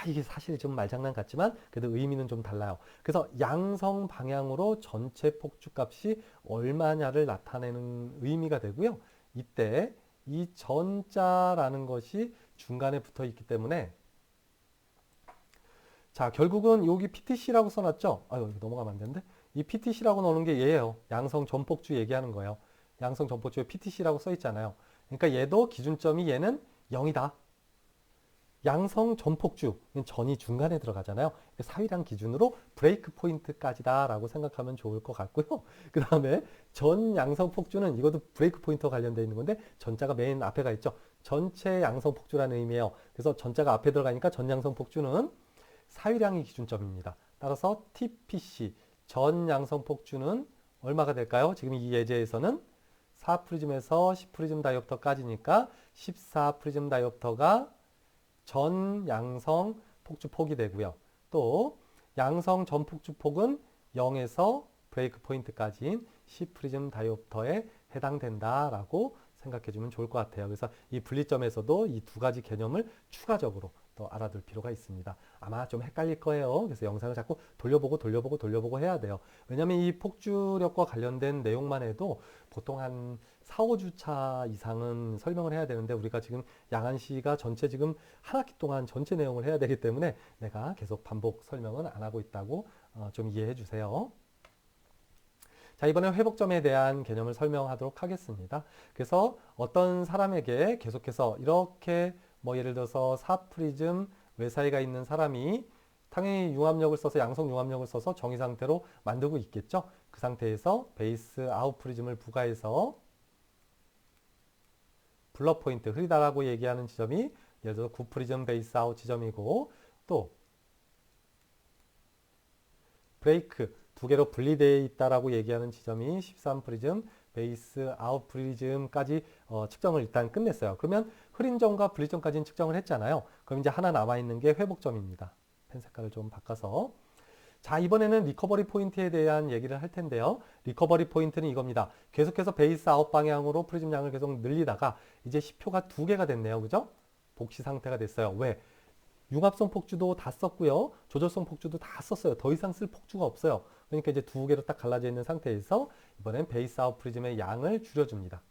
이게 사실 좀 말장난 같지만 그래도 의미는 좀 달라요. 그래서 양성 방향으로 전체 폭주 값이 얼마냐를 나타내는 의미가 되고요. 이때 이 전자라는 것이 중간에 붙어 있기 때문에 자, 결국은 여기 PTC라고 써놨죠? 이거 넘어가면 안 되는데? 이 PTC라고 넣는 게 얘예요. 양성 전폭주 얘기하는 거예요. 양성 전폭주에 PTC라고 써 있잖아요. 그러니까 얘도 기준점이 얘는 0이다. 양성 전폭주, 전이 중간에 들어가잖아요. 사위량 기준으로 브레이크 포인트까지다라고 생각하면 좋을 것 같고요. 그 다음에 전 양성 폭주는 이것도 브레이크 포인트와 관련되어 있는 건데 전자가 맨 앞에 가 있죠. 전체 양성 폭주라는 의미예요. 그래서 전자가 앞에 들어가니까 전 양성 폭주는 사유량이 기준점입니다. 따라서 TPC 전 양성 폭주는 얼마가 될까요? 지금 이 예제에서는 4프리즘에서 10프리즘 다이옵터까지니까 14프리즘 다이옵터가 전 양성 폭주폭이 되고요. 또 양성 전 폭주폭은 0에서 브레이크 포인트까지인 10프리즘 다이옵터에 해당된다라고 생각해주면 좋을 것 같아요. 그래서 이 분리점에서도 이 두 가지 개념을 추가적으로 또 알아둘 필요가 있습니다. 아마 좀 헷갈릴 거예요. 그래서 영상을 자꾸 돌려보고 해야 돼요. 왜냐하면 이 폭주력과 관련된 내용만 해도 보통 한 4, 5주차 이상은 설명을 해야 되는데 우리가 지금 양한시가 전체 지금 한 학기 동안 전체 내용을 해야 되기 때문에 내가 계속 반복 설명은 안 하고 있다고 좀 이해해 주세요. 자, 이번에 회복점에 대한 개념을 설명하도록 하겠습니다. 그래서 어떤 사람에게 계속해서 이렇게 뭐 예를 들어서 4프리즘 외사이가 있는 사람이 당연히 융합력을 써서 양성 융합력을 써서 정의 상태로 만들고 있겠죠. 그 상태에서 베이스 아웃 프리즘을 부과해서 블러 포인트 흐리다라고 얘기하는 지점이 예를 들어 9프리즘 베이스 아웃 지점이고 또 브레이크 두 개로 분리되어 있다라고 얘기하는 지점이 13프리즘, 베이스 아웃 프리즘까지 측정을 일단 끝냈어요. 그러면 흐린 점과 분리 점까지는 측정을 했잖아요. 그럼 이제 하나 남아있는 게 회복점입니다. 펜 색깔을 좀 바꿔서. 자, 이번에는 리커버리 포인트에 대한 얘기를 할 텐데요. 리커버리 포인트는 이겁니다. 계속해서 베이스 아웃 방향으로 프리즘 양을 계속 늘리다가 이제 10표가 두 개가 됐네요. 그죠? 복시 상태가 됐어요. 왜? 융합성 폭주도 다 썼고요. 조절성 폭주도 다 썼어요. 더 이상 쓸 폭주가 없어요. 그러니까 이제 두 개로 딱 갈라져 있는 상태에서 이번엔 베이스 아웃 프리즘의 양을 줄여줍니다.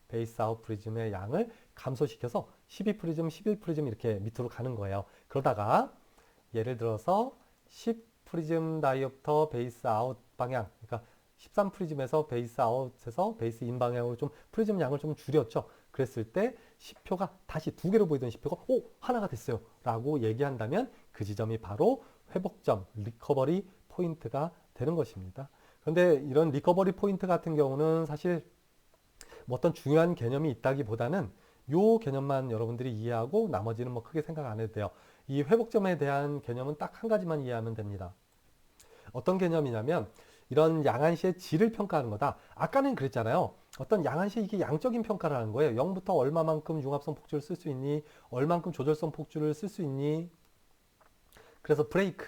베이스 아웃 프리즘의 양을 감소시켜서 12프리즘, 11프리즘 이렇게 밑으로 가는 거예요. 그러다가 예를 들어서 10프리즘 다이옵터 베이스 아웃 방향, 그러니까 13프리즘에서 베이스 아웃에서 베이스 인 방향으로 좀 프리즘 양을 좀 줄였죠. 그랬을 때 10표가 다시 두 개로 보이던 10표가 하나가 됐어요 라고 얘기한다면 그 지점이 바로 회복점, 리커버리 포인트가 되는 것입니다. 그런데 이런 리커버리 포인트 같은 경우는 사실 뭐 어떤 중요한 개념이 있다기보다는 요 개념만 여러분들이 이해하고 나머지는 뭐 크게 생각 안 해도 돼요. 이 회복점에 대한 개념은 딱 한 가지만 이해하면 됩니다. 어떤 개념이냐면 이런 양한시의 질을 평가하는 거다. 아까는 그랬잖아요. 어떤 양한시 이게 양적인 평가를 하는 거예요. 0부터 얼마만큼 융합성 폭주를 쓸 수 있니? 얼만큼 조절성 폭주를 쓸 수 있니? 그래서 브레이크,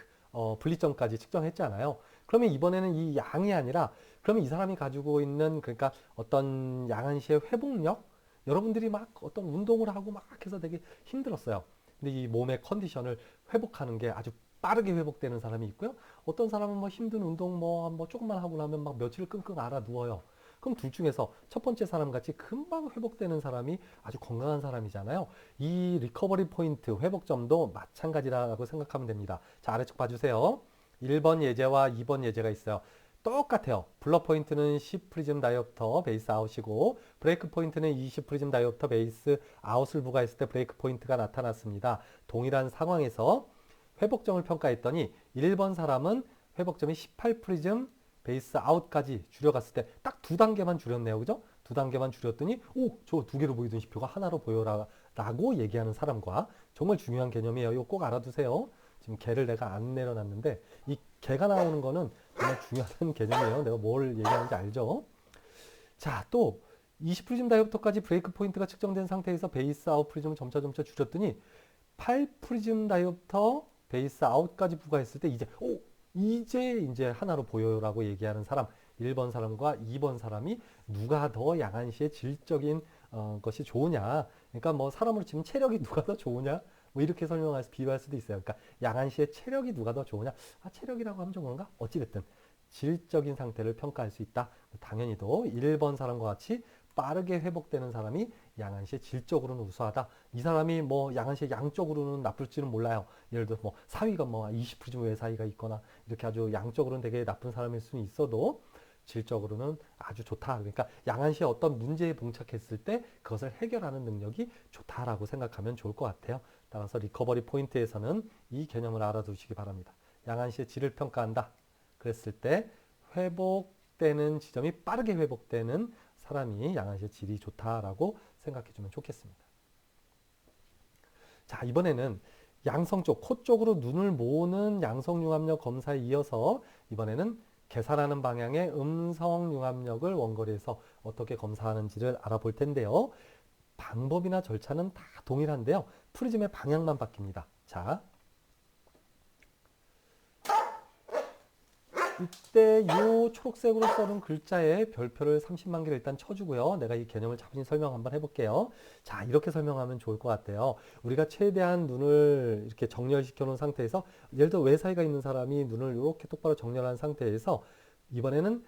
분리점까지 측정했잖아요. 그러면 이번에는 이 양이 아니라 그러면 이 사람이 가지고 있는 그러니까 어떤 양한시의 회복력? 여러분들이 막 어떤 운동을 하고 막 해서 되게 힘들었어요. 근데 이 몸의 컨디션을 회복하는 게 아주 빠르게 회복되는 사람이 있고요. 어떤 사람은 뭐 힘든 운동 뭐 조금만 하고 나면 막 며칠 끙끙 앓아 누워요. 그럼 둘 중에서 첫 번째 사람 같이 금방 회복되는 사람이 아주 건강한 사람이잖아요. 이 리커버리 포인트 회복점도 마찬가지라고 생각하면 됩니다. 자, 아래쪽 봐주세요. 1번 예제와 2번 예제가 있어요. 똑같아요. 블러 포인트는 10 프리즘 다이옵터 베이스 아웃이고 브레이크 포인트는 20 프리즘 다이옵터 베이스 아웃을 부과했을 때 브레이크 포인트가 나타났습니다. 동일한 상황에서 회복점을 평가했더니 1번 사람은 회복점이 18 프리즘 베이스 아웃까지 줄여갔을 때 딱 두 단계만 줄였네요. 그죠? 두 단계만 줄였더니 저 두 개로 보이던 지표가 하나로 보여라 라고 얘기하는 사람과 정말 중요한 개념이에요. 이거 꼭 알아두세요. 지금 개를 내가 안 내려놨는데 이 개가 나오는 거는 정말 중요한 개념이에요. 내가 뭘 얘기하는지 알죠? 자, 또 20프리즘 다이옵터까지 브레이크 포인트가 측정된 상태에서 베이스 아웃 프리즘을 점차 줄였더니 8프리즘 다이옵터 베이스 아웃까지 부과했을 때 이제 하나로 보여요라고 얘기하는 사람 1번 사람과 2번 사람이 누가 더 양한시의 질적인 것이 좋으냐. 그러니까 뭐 사람으로 치면 체력이 누가 더 좋으냐. 뭐 이렇게 설명해서 비유할 수도 있어요. 그러니까 양한시의 체력이 누가 더 좋으냐. 체력이라고 하면 좀 그런가? 어찌됐든 질적인 상태를 평가할 수 있다. 당연히도 1번 사람과 같이 빠르게 회복되는 사람이 양한시의 질적으로는 우수하다. 이 사람이 뭐 양한시의 양적으로는 나쁠지는 몰라요. 예를 들어 뭐 사위가 뭐 20% 외 사위가 있거나 이렇게 아주 양적으로는 되게 나쁜 사람일 수는 있어도 질적으로는 아주 좋다. 그러니까 양한시에 어떤 문제에 봉착했을 때 그것을 해결하는 능력이 좋다라고 생각하면 좋을 것 같아요. 따라서 리커버리 포인트에서는 이 개념을 알아두시기 바랍니다. 양한시의 질을 평가한다. 그랬을 때 회복되는 지점이 빠르게 회복되는 사람이 양한시의 질이 좋다라고 생각해주면 좋겠습니다. 자, 이번에는 양성 쪽, 코 쪽으로 눈을 모으는 양성융합력 검사에 이어서 이번에는 계산하는 방향의 음성융합력을 원거리에서 어떻게 검사하는지를 알아볼 텐데요. 방법이나 절차는 다 동일한데요. 프리즘의 방향만 바뀝니다. 자, 이때 이 초록색으로 써놓은 글자에 별표를 30만 개를 일단 쳐주고요. 내가 이 개념을 자세히 설명 한번 해볼게요. 자, 이렇게 설명하면 좋을 것 같아요. 우리가 최대한 눈을 이렇게 정렬시켜 놓은 상태에서 예를 들어 외사이가 있는 사람이 눈을 이렇게 똑바로 정렬한 상태에서 이번에는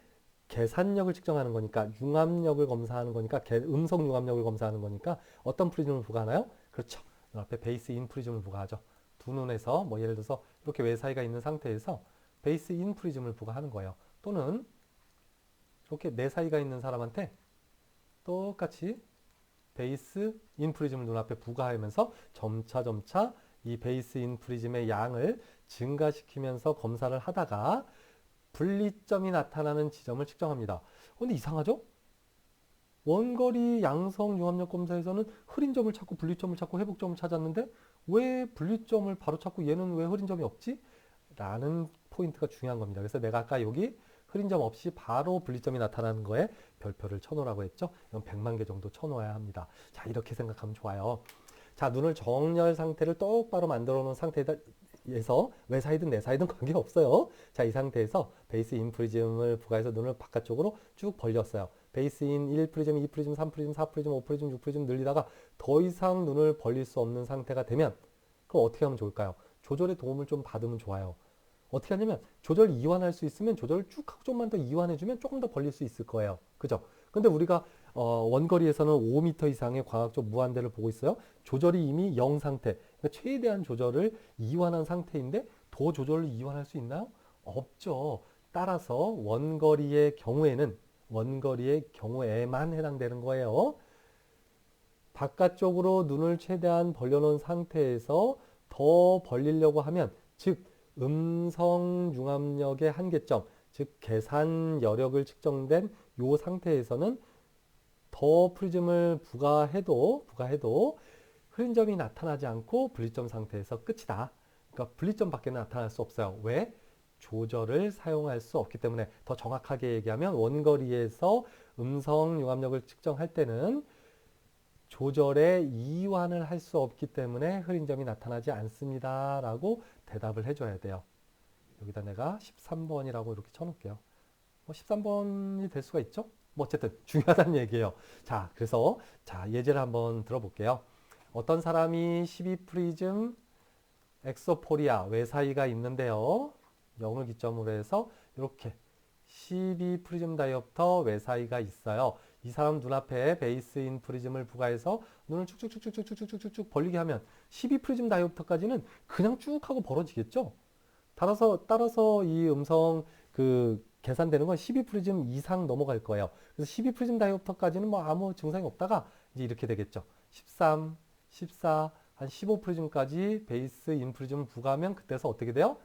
계산력을 측정하는 거니까 융합력을 검사하는 거니까 음성 융합력을 검사하는 거니까 어떤 프리즘을 부과하나요? 그렇죠. 눈앞에 베이스 인 프리즘을 부과하죠. 두 눈에서 뭐 예를 들어서 이렇게 외사이가 있는 상태에서 베이스 인 프리즘을 부과하는 거예요. 또는 이렇게 네 사이가 있는 사람한테 똑같이 베이스 인 프리즘을 눈앞에 부과하면서 점차 이 베이스 인 프리즘의 양을 증가시키면서 검사를 하다가 분리점이 나타나는 지점을 측정합니다. 근데 이상하죠? 원거리 양성 융합력 검사에서는 흐린 점을 찾고 분리점을 찾고 회복점을 찾았는데 왜 분리점을 바로 찾고 얘는 왜 흐린 점이 없지? 라는 포인트가 중요한 겁니다. 그래서 내가 아까 여기 흐린 점 없이 바로 분리점이 나타나는 거에 별표를 쳐놓으라고 했죠. 이건 100만 개 정도 쳐놓아야 합니다. 자, 이렇게 생각하면 좋아요. 자, 눈을 정렬 상태를 똑바로 만들어 놓은 상태에서 외사이든 내사이든 관계없어요. 자, 이 상태에서 베이스 인 프리즘을 부과해서 눈을 바깥쪽으로 쭉 벌렸어요. 베이스 인 1프리즘, 2프리즘, 3프리즘, 4프리즘, 5프리즘, 6프리즘 늘리다가 더 이상 눈을 벌릴 수 없는 상태가 되면 그럼 어떻게 하면 좋을까요? 조절의 도움을 좀 받으면 좋아요. 어떻게 하냐면 조절 이완할 수 있으면 조절을 쭉 하고 좀만 더 이완해주면 조금 더 벌릴 수 있을 거예요. 그죠? 근데 우리가 원거리에서는 5m 이상의 광학적 무한대를 보고 있어요. 조절이 이미 0 상태, 그러니까 최대한 조절을 이완한 상태인데 더 조절을 이완할 수 있나요? 없죠. 따라서 원거리의 경우에만 해당되는 거예요. 바깥쪽으로 눈을 최대한 벌려놓은 상태에서 더 벌리려고 하면, 즉 음성 융합력의 한계점, 즉 계산 여력을 측정된 이 상태에서는 더 프리즘을 부과해도 흐린 점이 나타나지 않고 분리점 상태에서 끝이다. 그러니까 분리점 밖에는 나타날 수 없어요. 왜? 조절을 사용할 수 없기 때문에. 더 정확하게 얘기하면 원거리에서 음성 융합력을 측정할 때는 조절에 이완을 할 수 없기 때문에 흐린 점이 나타나지 않습니다. 라고 대답을 해줘야 돼요. 여기다 내가 13번이라고 이렇게 쳐놓을게요. 13번이 될 수가 있죠? 뭐 어쨌든 중요하다는 얘기예요. 자, 그래서 자, 예제를 한번 들어볼게요. 어떤 사람이 12프리즘 엑소포리아 외사이가 있는데요. 0을 기점으로 해서 이렇게 12프리즘 다이옵터 외사이가 있어요. 이 사람 눈앞에 베이스인 프리즘을 부과해서 눈을 쭉쭉쭉쭉쭉쭉쭉쭉 벌리게 하면 12프리즘 다이옵터까지는 그냥 쭉 하고 벌어지겠죠? 따라서 이 음성 계산되는 건 12프리즘 이상 넘어갈 거예요. 그래서 12프리즘 다이옵터까지는 뭐 아무 증상이 없다가 이제 이렇게 되겠죠. 13, 14, 한 15프리즘까지 베이스 인 프리즘을 부과하면 그때서 어떻게 돼요?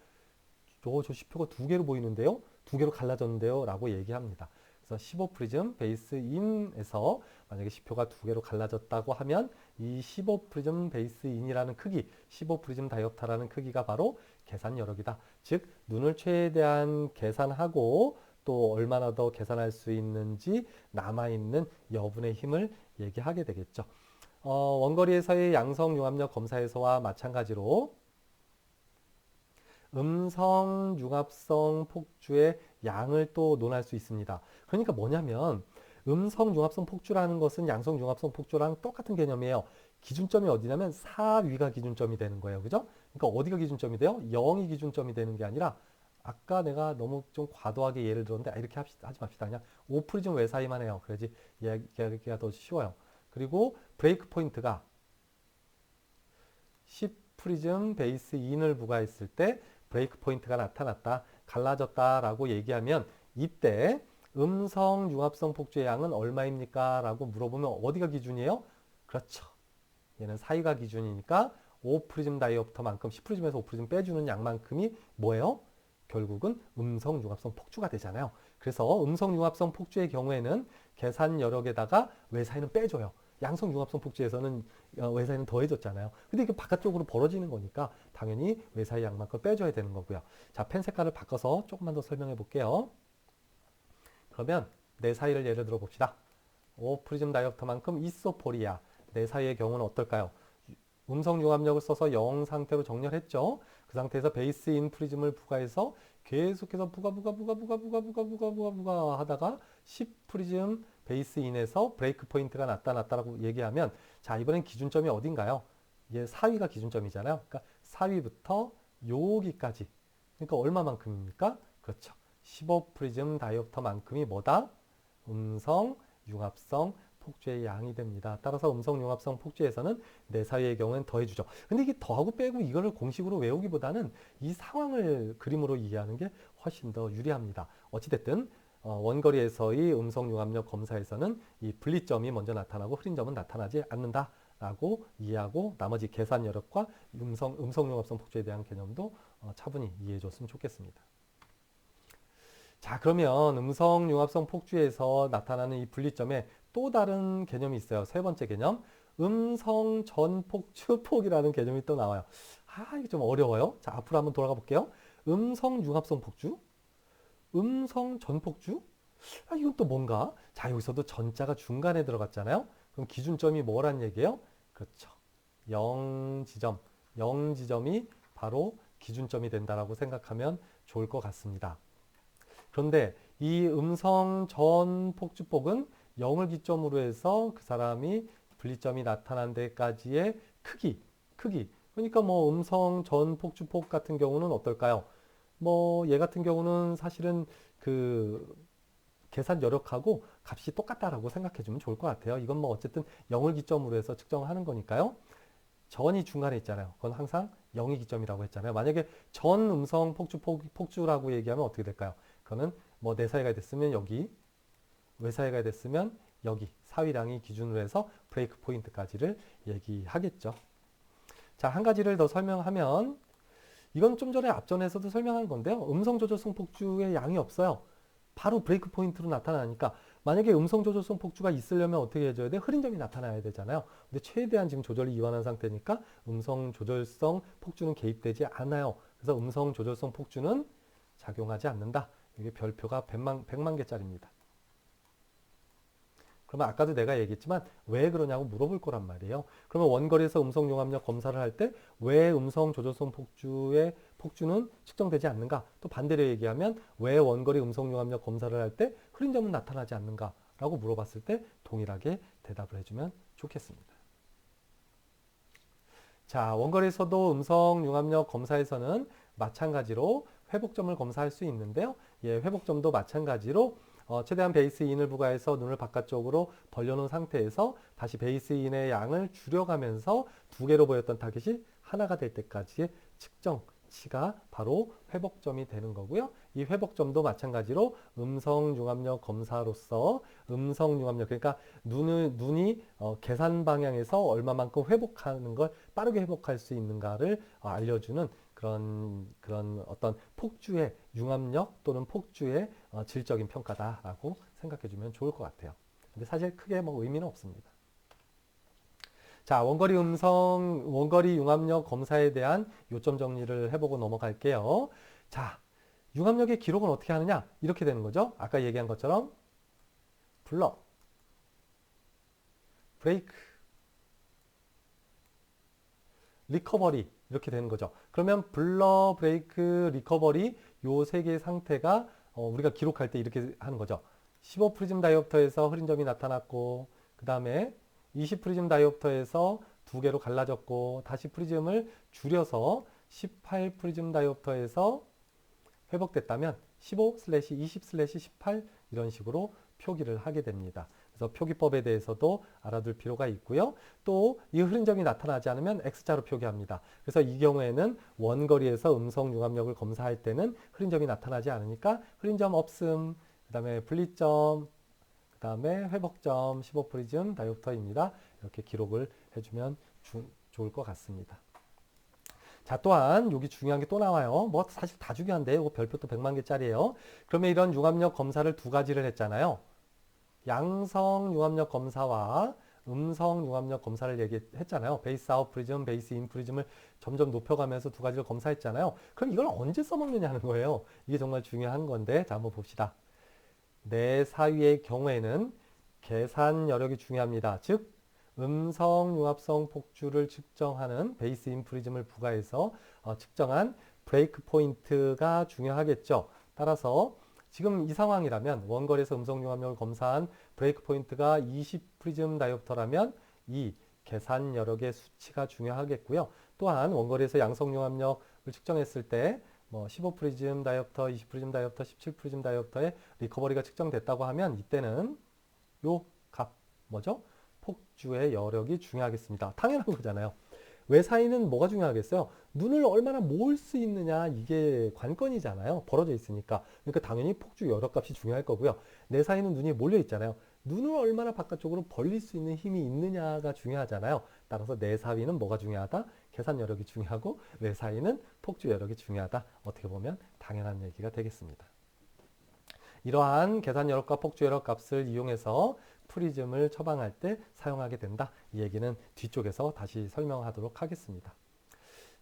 저 시표가 두 개로 보이는데요. 두 개로 갈라졌는데요. 라고 얘기합니다. 그래서 15프리즘 베이스 인에서 만약에 시표가 두 개로 갈라졌다고 하면 이 15프리즘 베이스 인이라는 크기, 15프리즘 다이옵터라는 크기가 바로 계산 여력이다. 즉 눈을 최대한 계산하고 또 얼마나 더 계산할 수 있는지 남아있는 여분의 힘을 얘기하게 되겠죠. 원거리에서의 양성 융합력 검사에서와 마찬가지로 음성 융합성 폭주의 양을 또 논할 수 있습니다. 그러니까 뭐냐면 음성 융합성 폭주라는 것은 양성 융합성 폭주랑 똑같은 개념이에요. 기준점이 어디냐면 4위가 기준점이 되는 거예요. 그죠? 그러니까 어디가 기준점이 돼요? 0이 기준점이 되는 게 아니라 아까 내가 너무 좀 과도하게 예를 들었는데 이렇게 하지 맙시다. 그냥 5프리즘 외사이만 해요. 그래야지 이야기가 더 쉬워요. 그리고 브레이크 포인트가 10프리즘 베이스 인을 부과했을 때 브레이크 포인트가 나타났다, 갈라졌다라고 얘기하면 이때 음성 융합성 폭주의 양은 얼마입니까? 라고 물어보면 어디가 기준이에요? 그렇죠. 얘는 사이가 기준이니까 5프리즘 다이옵터만큼 10프리즘에서 5프리즘 빼주는 양만큼이 뭐예요? 결국은 음성 융합성 폭주가 되잖아요. 그래서 음성 융합성 폭주의 경우에는 계산 여력에다가 외사이는 빼줘요. 양성 융합성 폭주에서는 외사이는 더해졌잖아요. 근데 이게 바깥쪽으로 벌어지는 거니까 당연히 외사이 양만큼 빼줘야 되는 거고요. 자, 펜 색깔을 바꿔서 조금만 더 설명해 볼게요. 그러면 내 사이를 예를 들어 봅시다. 5프리즘 다이옵터만큼 이소포리아 내 사이의 경우는 어떨까요? 음성 융합력을 써서 0 상태로 정렬했죠. 그 상태에서 베이스 인 프리즘을 부과해서 계속해서 부가 하다가 10프리즘 베이스 인에서 브레이크 포인트가 나타났다라고 얘기하면 자, 이번엔 기준점이 어딘가요? 이게 4위가 기준점이잖아요. 그러니까 4위부터 여기까지. 그러니까 얼마만큼입니까? 그렇죠. 15프리즘 다이옵터만큼이 뭐다? 음성 융합성 폭주의 양이 됩니다. 따라서 음성 융합성 폭주에서는 내 사이의 경우엔 더해주죠. 근데 이게 더하고 빼고 이거를 공식으로 외우기보다는 이 상황을 그림으로 이해하는 게 훨씬 더 유리합니다. 어찌됐든 원거리에서의 음성 융합력 검사에서는 이 분리점이 먼저 나타나고 흐린 점은 나타나지 않는다라고 이해하고 나머지 계산 여력과 음성 융합성 폭주에 대한 개념도 차분히 이해해 줬으면 좋겠습니다. 자, 그러면 음성 융합성 폭주에서 나타나는 이 분리점에 또 다른 개념이 있어요. 세 번째 개념, 음성 전폭 추폭이라는 개념이 또 나와요. 이게 좀 어려워요. 자, 앞으로 한번 돌아가 볼게요. 음성 융합성 폭주? 음성 전폭주? 이건 또 뭔가? 자, 여기서도 전자가 중간에 들어갔잖아요. 그럼 기준점이 뭐란 얘기예요? 그렇죠. 0지점. 0지점이 바로 기준점이 된다라고 생각하면 좋을 것 같습니다. 그런데 이 음성 전폭주폭은 0을 기점으로 해서 그 사람이 분리점이 나타난 데까지의 크기. 그러니까 뭐 음성 전폭주폭 같은 경우는 어떨까요? 뭐 얘 같은 경우는 사실은 그 계산 여력하고 값이 똑같다라고 생각해 주면 좋을 것 같아요. 이건 뭐 어쨌든 0을 기점으로 해서 측정하는 거니까요. 전이 중간에 있잖아요. 그건 항상 0이 기점이라고 했잖아요. 만약에 전 음성 폭주라고 얘기하면 어떻게 될까요? 그거는 뭐 내사이가 됐으면 여기, 외사이가 됐으면 여기 사위량이 기준으로 해서 브레이크 포인트까지를 얘기하겠죠. 자, 한 가지를 더 설명하면 이건 좀 전에 앞전에서도 설명한 건데요. 음성 조절성 폭주의 양이 없어요. 바로 브레이크 포인트로 나타나니까 만약에 음성 조절성 폭주가 있으려면 어떻게 해줘야 돼? 흐린 점이 나타나야 되잖아요. 근데 최대한 지금 조절이 이완한 상태니까 음성 조절성 폭주는 개입되지 않아요. 그래서 음성 조절성 폭주는 작용하지 않는다. 이게 별표가 100만 개짜리입니다. 그러면 아까도 내가 얘기했지만 왜 그러냐고 물어볼 거란 말이에요. 그러면 원거리에서 음성 융합력 검사를 할 때 왜 음성 조절성 폭주는 측정되지 않는가? 또 반대로 얘기하면 왜 원거리 음성 융합력 검사를 할 때 흐린 점은 나타나지 않는가? 라고 물어봤을 때 동일하게 대답을 해주면 좋겠습니다. 자, 원거리에서도 음성 융합력 검사에서는 마찬가지로 회복점을 검사할 수 있는데요. 예, 회복점도 마찬가지로 최대한 베이스 인을 부과해서 눈을 바깥쪽으로 벌려놓은 상태에서 다시 베이스 인의 양을 줄여가면서 두 개로 보였던 타겟이 하나가 될 때까지의 측정치가 바로 회복점이 되는 거고요. 이 회복점도 마찬가지로 음성 융합력 검사로서 음성 융합력, 그러니까 눈이 계산 방향에서 얼마만큼 회복하는 걸 빠르게 회복할 수 있는가를 알려주는 그런 어떤 폭주의 융합력 또는 폭주의 질적인 평가다라고 생각해 주면 좋을 것 같아요. 근데 사실 크게 뭐 의미는 없습니다. 자, 원거리 융합력 검사에 대한 요점 정리를 해보고 넘어갈게요. 자, 융합력의 기록은 어떻게 하느냐? 이렇게 되는 거죠. 아까 얘기한 것처럼 블러, 브레이크, 리커버리 이렇게 되는 거죠. 그러면 블러, 브레이크, 리커버리 요 세 개의 상태가 우리가 기록할 때 이렇게 하는 거죠. 15 프리즘 다이옵터에서 흐린 점이 나타났고 그 다음에 20 프리즘 다이옵터에서 두 개로 갈라졌고 다시 프리즘을 줄여서 18 프리즘 다이옵터에서 회복됐다면 15/20/18 이런 식으로 표기를 하게 됩니다. 그래서 표기법에 대해서도 알아둘 필요가 있고요. 또 이 흐린 점이 나타나지 않으면 X자로 표기합니다. 그래서 이 경우에는 원거리에서 음성 융합력을 검사할 때는 흐린 점이 나타나지 않으니까 흐린 점 없음, 그 다음에 분리점, 그 다음에 회복점 15 프리즘 다이옵터입니다. 이렇게 기록을 해주면 좋을 것 같습니다. 자, 또한 여기 중요한 게 또 나와요. 뭐 사실 다 중요한데 이거 별표 또 100만 개짜리예요. 그러면 이런 융합력 검사를 두 가지를 했잖아요. 양성 융합력 검사와 음성 융합력 검사를 얘기했잖아요. 베이스 아웃 프리즘, 베이스 인 프리즘을 점점 높여가면서 두 가지를 검사했잖아요. 그럼 이걸 언제 써먹느냐는 거예요. 이게 정말 중요한 건데 자, 한번 봅시다. 내사위의 경우에는 계산 여력이 중요합니다. 즉 음성 융합성 폭주를 측정하는 베이스 인 프리즘을 부과해서 측정한 브레이크 포인트가 중요하겠죠. 따라서 지금 이 상황이라면 원거리에서 음성 융합력을 검사한 브레이크 포인트가 20 프리즘 다이옵터라면 이 계산 여력의 수치가 중요하겠고요. 또한 원거리에서 양성 융합력을 측정했을 때 뭐 15 프리즘 다이옵터, 20 프리즘 다이옵터, 17 프리즘 다이옵터의 리커버리가 측정됐다고 하면 이때는 요 값 뭐죠? 폭주의 여력이 중요하겠습니다. 당연한 거잖아요. 외사인은 뭐가 중요하겠어요? 눈을 얼마나 모을 수 있느냐 이게 관건이잖아요. 벌어져 있으니까. 그러니까 당연히 폭주 여력값이 중요할 거고요. 내사인은 눈이 몰려 있잖아요. 눈을 얼마나 바깥쪽으로 벌릴 수 있는 힘이 있느냐가 중요하잖아요. 따라서 내사위는 뭐가 중요하다? 계산 여력이 중요하고 외사인은 폭주 여력이 중요하다. 어떻게 보면 당연한 얘기가 되겠습니다. 이러한 계산 여력과 폭주 여력 값을 이용해서 프리즘을 처방할 때 사용하게 된다. 이 얘기는 뒤쪽에서 다시 설명하도록 하겠습니다.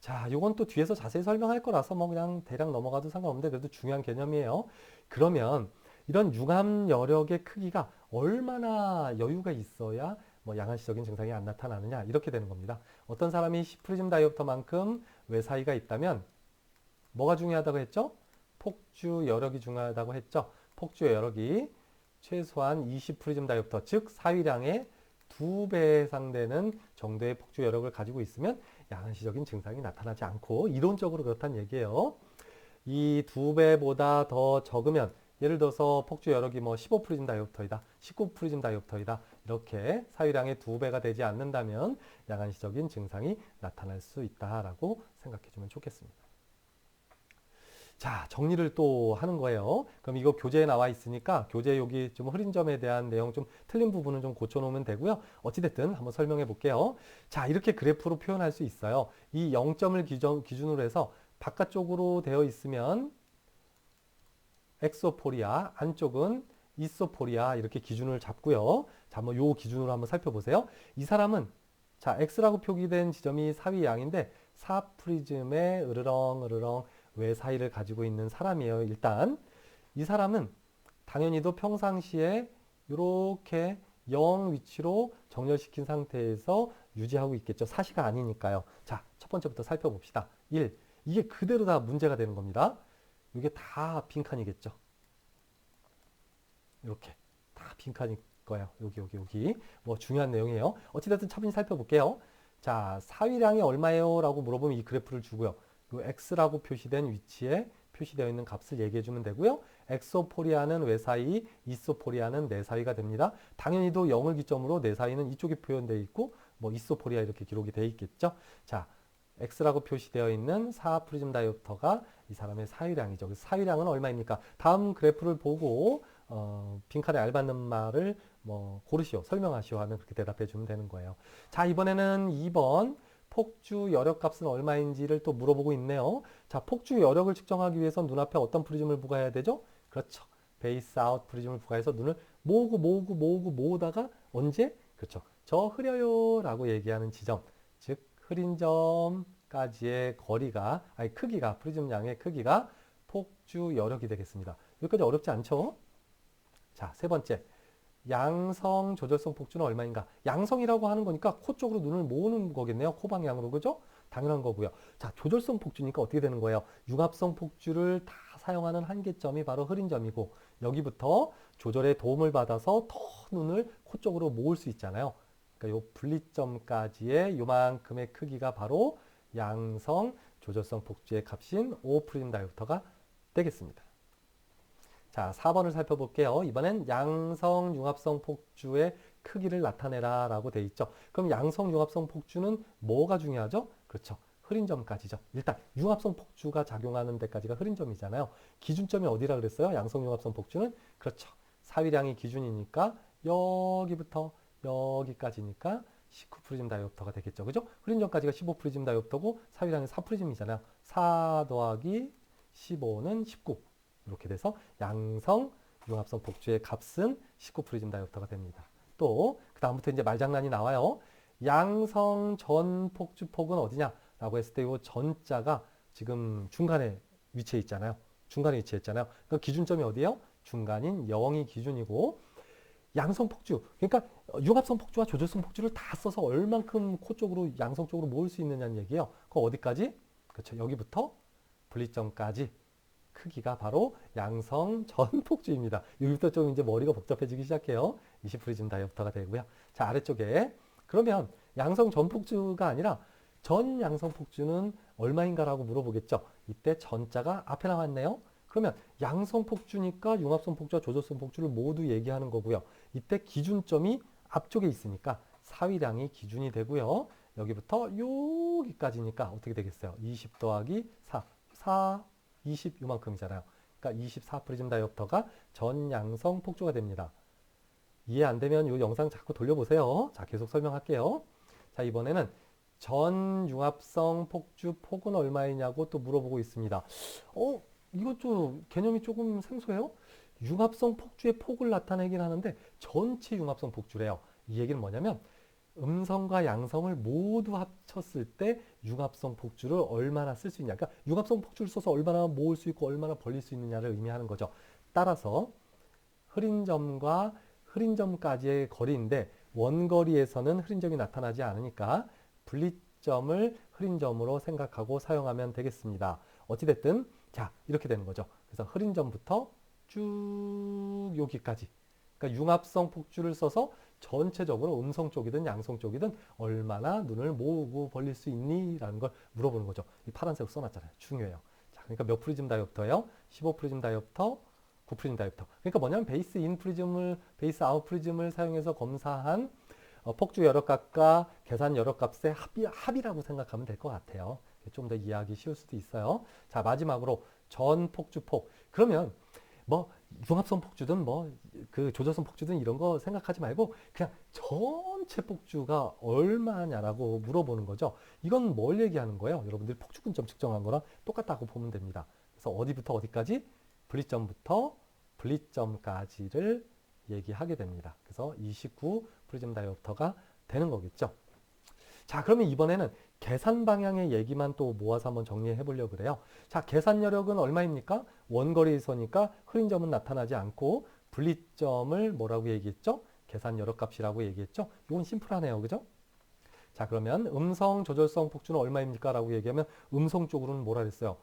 자, 요건 또 뒤에서 자세히 설명할 거라서 뭐 그냥 대략 넘어가도 상관없는데 그래도 중요한 개념이에요. 그러면 이런 융합 여력의 크기가 얼마나 여유가 있어야 뭐 양한시적인 증상이 안 나타나느냐 이렇게 되는 겁니다. 어떤 사람이 10프리즘 다이옵터만큼 외사이가 있다면 뭐가 중요하다고 했죠? 폭주 여력이 중요하다고 했죠. 폭주 여력이 최소한 20프리즘 다이옵터, 즉 사위량의 2배 해당되는 정도의 폭주 여력을 가지고 있으면 양한시적인 증상이 나타나지 않고 이론적으로 그렇다는 얘기예요. 이 2배보다 더 적으면 예를 들어서 폭주 여력이 뭐 15프리즘 다이옵터이다, 19프리즘 다이옵터이다 이렇게 사유량의 2배가 되지 않는다면 양한시적인 증상이 나타날 수 있다라고 생각해 주면 좋겠습니다. 자, 정리를 또 하는 거예요. 그럼 이거 교재에 나와 있으니까 교재 여기 좀 흐린 점에 대한 내용 좀 틀린 부분은 좀 고쳐놓으면 되고요. 어찌됐든 한번 설명해 볼게요. 자, 이렇게 그래프로 표현할 수 있어요. 이 0점을 기준으로 해서 바깥쪽으로 되어 있으면 엑소포리아, 안쪽은 이소포리아 이렇게 기준을 잡고요. 자, 뭐 요 기준으로 한번 살펴보세요. 이 사람은 자, X라고 표기된 지점이 사위양인데 4프리즘의 으르렁 외사이를 가지고 있는 사람이에요. 일단 이 사람은 당연히도 평상시에 이렇게 0 위치로 정렬시킨 상태에서 유지하고 있겠죠. 사시가 아니니까요. 자, 첫 번째부터 살펴봅시다. 1. 이게 그대로 다 문제가 되는 겁니다. 이게 다 빈칸이겠죠. 이렇게 다 빈칸일 거예요. 여기 뭐 중요한 내용이에요. 어찌됐든 차분히 살펴볼게요. 자, 사위량이 얼마예요? 라고 물어보면 이 그래프를 주고요. 요 X라고 표시된 위치에 표시되어 있는 값을 얘기해 주면 되고요. 엑소포리아는 외사이, 이소포리아는 내사이가 됩니다. 당연히도 0을 기점으로 내사이는 이쪽에 표현되어 있고 뭐 이소포리아 이렇게 기록이 되어 있겠죠. 자, X라고 표시되어 있는 4프리즘 다이옵터가 이 사람의 사유량이죠. 그래서 사유량은 얼마입니까? 다음 그래프를 보고 빈칸에 알맞는 말을 뭐 고르시오, 설명하시오 하면 그렇게 대답해 주면 되는 거예요. 자, 이번에는 2번 폭주 여력 값은 얼마인지를 또 물어보고 있네요. 자, 폭주 여력을 측정하기 위해서 눈앞에 어떤 프리즘을 부과해야 되죠? 그렇죠. 베이스 아웃 프리즘을 부과해서 눈을 모으다가 언제? 그렇죠. 저 흐려요 라고 얘기하는 지점, 즉 흐린 점까지의 거리가, 아니 크기가, 프리즘 양의 크기가 폭주 여력이 되겠습니다. 여기까지 어렵지 않죠? 자, 세 번째. 양성 조절성 폭주는 얼마인가? 양성이라고 하는 거니까 코 쪽으로 눈을 모으는 거겠네요. 코 방향으로. 그죠? 당연한 거고요. 자, 조절성 폭주니까 어떻게 되는 거예요? 융합성 폭주를 다 사용하는 한계점이 바로 흐린 점이고 여기부터 조절에 도움을 받아서 더 눈을 코 쪽으로 모을 수 있잖아요. 그러니까 요 분리점까지의 요만큼의 크기가 바로 양성 조절성 폭주의 값인 5프림 다이옵터가 되겠습니다. 자, 4번을 살펴볼게요. 이번엔 양성 융합성 폭주의 크기를 나타내라 라고 돼 있죠. 그럼 양성 융합성 폭주는 뭐가 중요하죠? 그렇죠. 흐린 점까지죠. 일단 융합성 폭주가 작용하는 데까지가 흐린 점이잖아요. 기준점이 어디라 그랬어요? 양성 융합성 폭주는? 그렇죠. 사위량이 기준이니까 여기부터 여기까지니까 19프리즘 다이옵터가 되겠죠. 그죠? 흐린 점까지가 15프리즘 다이옵터고 사위량이 4프리즘이잖아요. 4 더하기 15는 19. 이렇게 돼서 양성 융합성 폭주의 값은 19프리즘 다이옵터가 됩니다. 또 그 다음부터 이제 말장난이 나와요. 양성 전 폭주 폭은 어디냐라고 했을 때 이 전자가 지금 중간에 위치해 있잖아요. 중간에 위치했잖아요. 그 기준점이 어디예요? 중간인 0이 기준이고 양성 폭주, 그러니까 융합성 폭주와 조절성 폭주를 다 써서 얼만큼 코 쪽으로 양성 쪽으로 모을 수 있느냐는 얘기예요. 그 어디까지? 그렇죠. 여기부터 분리점까지 크기가 바로 양성 전폭주입니다. 여기부터 좀 이제 머리가 복잡해지기 시작해요. 20프리즘 다이옵터가 되고요. 자, 아래쪽에 그러면 양성 전폭주가 아니라 전 양성 폭주는 얼마인가라고 물어보겠죠. 이때 전자가 앞에 나왔네요. 그러면 양성 폭주니까 융합성 폭주와 조절성 폭주를 모두 얘기하는 거고요. 이때 기준점이 앞쪽에 있으니까 사위량이 기준이 되고요. 여기부터 여기까지니까 어떻게 되겠어요? 20 더하기 4, 20 요만큼이잖아요. 그러니까 24프리즘 다이옵터가 전양성 폭주가 됩니다. 이해 안 되면 이 영상 자꾸 돌려보세요. 자, 계속 설명할게요. 자, 이번에는 전융합성 폭주 폭은 얼마이냐고 또 물어보고 있습니다. 이거 좀 개념이 조금 생소해요? 융합성 폭주의 폭을 나타내긴 하는데 전체 융합성 폭주래요. 이 얘기는 뭐냐면 음성과 양성을 모두 합쳤을 때 융합성 폭주를 얼마나 쓸 수 있냐. 그러니까 융합성 폭주를 써서 얼마나 모을 수 있고 얼마나 벌릴 수 있느냐를 의미하는 거죠. 따라서 흐린 점과 흐린 점까지의 거리인데 원거리에서는 흐린 점이 나타나지 않으니까 분리점을 흐린 점으로 생각하고 사용하면 되겠습니다. 어찌됐든 자 이렇게 되는 거죠. 그래서 흐린 점부터 쭉 여기까지. 그러니까 융합성 폭주를 써서 전체적으로 음성 쪽이든 양성 쪽이든 얼마나 눈을 모으고 벌릴 수 있니? 라는 걸 물어보는 거죠. 이 파란색으로 써놨잖아요. 중요해요. 자, 그러니까 몇 프리즘 다이옵터예요? 15 프리즘 다이옵터, 9 프리즘 다이옵터. 그러니까 뭐냐면 베이스 인 프리즘을, 베이스 아웃 프리즘을 사용해서 검사한 폭주 여력값과 계산 여력값의 합이라고 생각하면 될 것 같아요. 좀 더 이해하기 쉬울 수도 있어요. 자, 마지막으로 전 폭주폭. 그러면 뭐 융합성 폭주든 뭐 그 조절성 폭주든 이런 거 생각하지 말고 그냥 전체 폭주가 얼마냐라고 물어보는 거죠. 이건 뭘 얘기하는 거예요? 여러분들이 폭주근점 측정한 거랑 똑같다고 보면 됩니다. 그래서 어디부터 어디까지? 분리점부터 분리점까지를 얘기하게 됩니다. 그래서 29 프리즘 다이옵터가 되는 거겠죠. 자, 그러면 이번에는 계산 방향의 얘기만 또 모아서 한번 정리해 보려고 그래요. 자, 계산 여력은 얼마입니까? 원거리에서니까 흐린 점은 나타나지 않고 분리점을 뭐라고 얘기했죠? 계산 여력값이라고 얘기했죠? 이건 심플하네요. 그죠? 자, 그러면 음성 조절성 폭주는 얼마입니까? 라고 얘기하면 음성 쪽으로는 뭐라 그랬어요?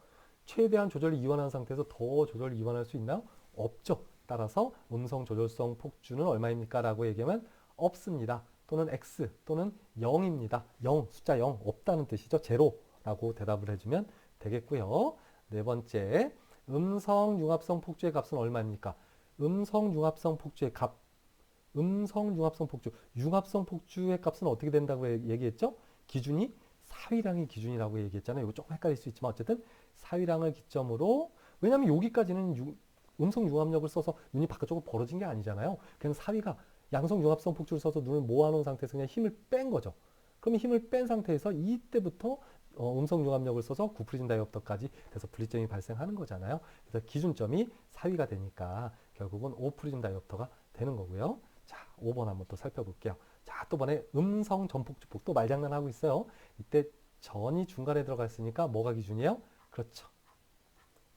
최대한 조절을 이완한 상태에서 더 조절을 이완할 수 있나요? 없죠. 따라서 음성 조절성 폭주는 얼마입니까? 라고 얘기하면 없습니다. 또는 X 또는 0입니다. 0, 숫자 0 없다는 뜻이죠. 제로라고 대답을 해주면 되겠고요. 네 번째, 음성 융합성 폭주의 값은 얼마입니까? 음성 융합성 폭주의 값, 음성 융합성 폭주, 융합성 폭주의 값은 어떻게 된다고 얘기했죠? 기준이 사위량이 기준이라고 얘기했잖아요. 이거 조금 헷갈릴 수 있지만 어쨌든 사위량을 기점으로, 왜냐하면 여기까지는 음성 융합력을 써서 눈이 바깥쪽으로 벌어진 게 아니잖아요. 그냥 사위가 양성 융합성 폭주를 써서 눈을 모아놓은 상태에서 그냥 힘을 뺀 거죠. 그러면 힘을 뺀 상태에서 이때부터 음성 융합력을 써서 9프리즘 다이옵터까지 돼서 분리점이 발생하는 거잖아요. 그래서 기준점이 사위가 되니까 결국은 5프리즘 다이옵터가 되는 거고요. 자, 5번 한번 또 살펴볼게요. 자, 또 번에 음성 전폭주폭 또 말장난하고 있어요. 이때 전이 중간에 들어갔으니까 뭐가 기준이에요? 그렇죠.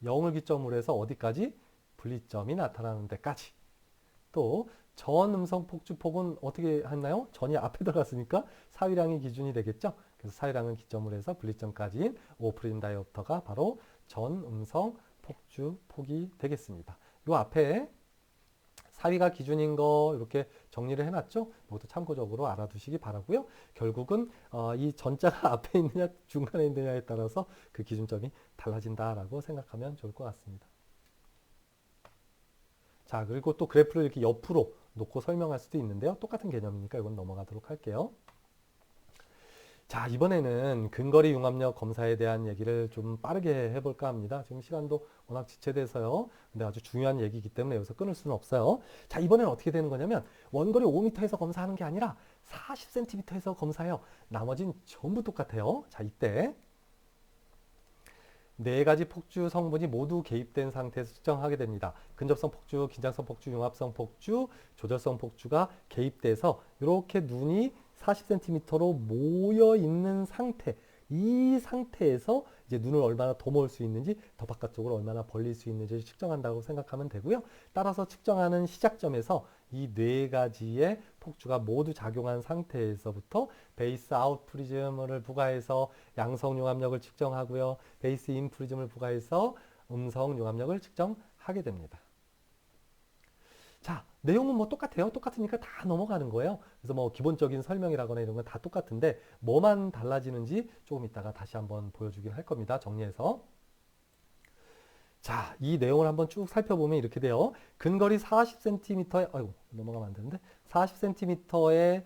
0을 기점으로 해서 어디까지? 분리점이 나타나는 데까지. 또 전 음성 폭주폭은 어떻게 했나요? 전이 앞에 들어갔으니까 사위량이 기준이 되겠죠. 그래서 사위량을 기점으로 해서 분리점까지인 5프리즘 다이옵터가 바로 전 음성 폭주폭이 되겠습니다. 이 앞에 사위가 기준인 거 이렇게 정리를 해놨죠. 이것도 참고적으로 알아두시기 바라고요. 결국은 이 전자가 앞에 있느냐 중간에 있느냐에 따라서 그 기준점이 달라진다라고 생각하면 좋을 것 같습니다. 자, 그리고 또 그래프를 이렇게 옆으로 놓고 설명할 수도 있는데요. 똑같은 개념이니까 이건 넘어가도록 할게요. 자, 이번에는 근거리 융합력 검사에 대한 얘기를 좀 빠르게 해볼까 합니다. 지금 시간도 워낙 지체돼서요. 근데 아주 중요한 얘기이기 때문에 여기서 끊을 수는 없어요. 자, 이번에는 어떻게 되는 거냐면 원거리 5m에서 검사하는 게 아니라 40cm에서 검사해요. 나머진 전부 똑같아요. 자, 이때 네 가지 폭주 성분이 모두 개입된 상태에서 측정하게 됩니다. 근접성 폭주, 긴장성 폭주, 융합성 폭주, 조절성 폭주가 개입돼서 이렇게 눈이 40cm로 모여 있는 상태, 이 상태에서 이제 눈을 얼마나 더 모을 수 있는지, 더 바깥쪽으로 얼마나 벌릴 수 있는지 측정한다고 생각하면 되고요. 따라서 측정하는 시작점에서 이 네 가지의 폭주가 모두 작용한 상태에서부터 베이스 아웃 프리즘을 부과해서 양성 융합력을 측정하고요. 베이스 인 프리즘을 부과해서 음성 융합력을 측정하게 됩니다. 자, 내용은 뭐 똑같아요. 똑같으니까 다 넘어가는 거예요. 그래서 뭐 기본적인 설명이라거나 이런 건 다 똑같은데 뭐만 달라지는지 조금 이따가 다시 한번 보여주긴 할 겁니다. 정리해서. 자, 이 내용을 한번 쭉 살펴보면 이렇게 돼요. 근거리 40cm에, 아이고, 넘어가면 안 되는데, 40cm의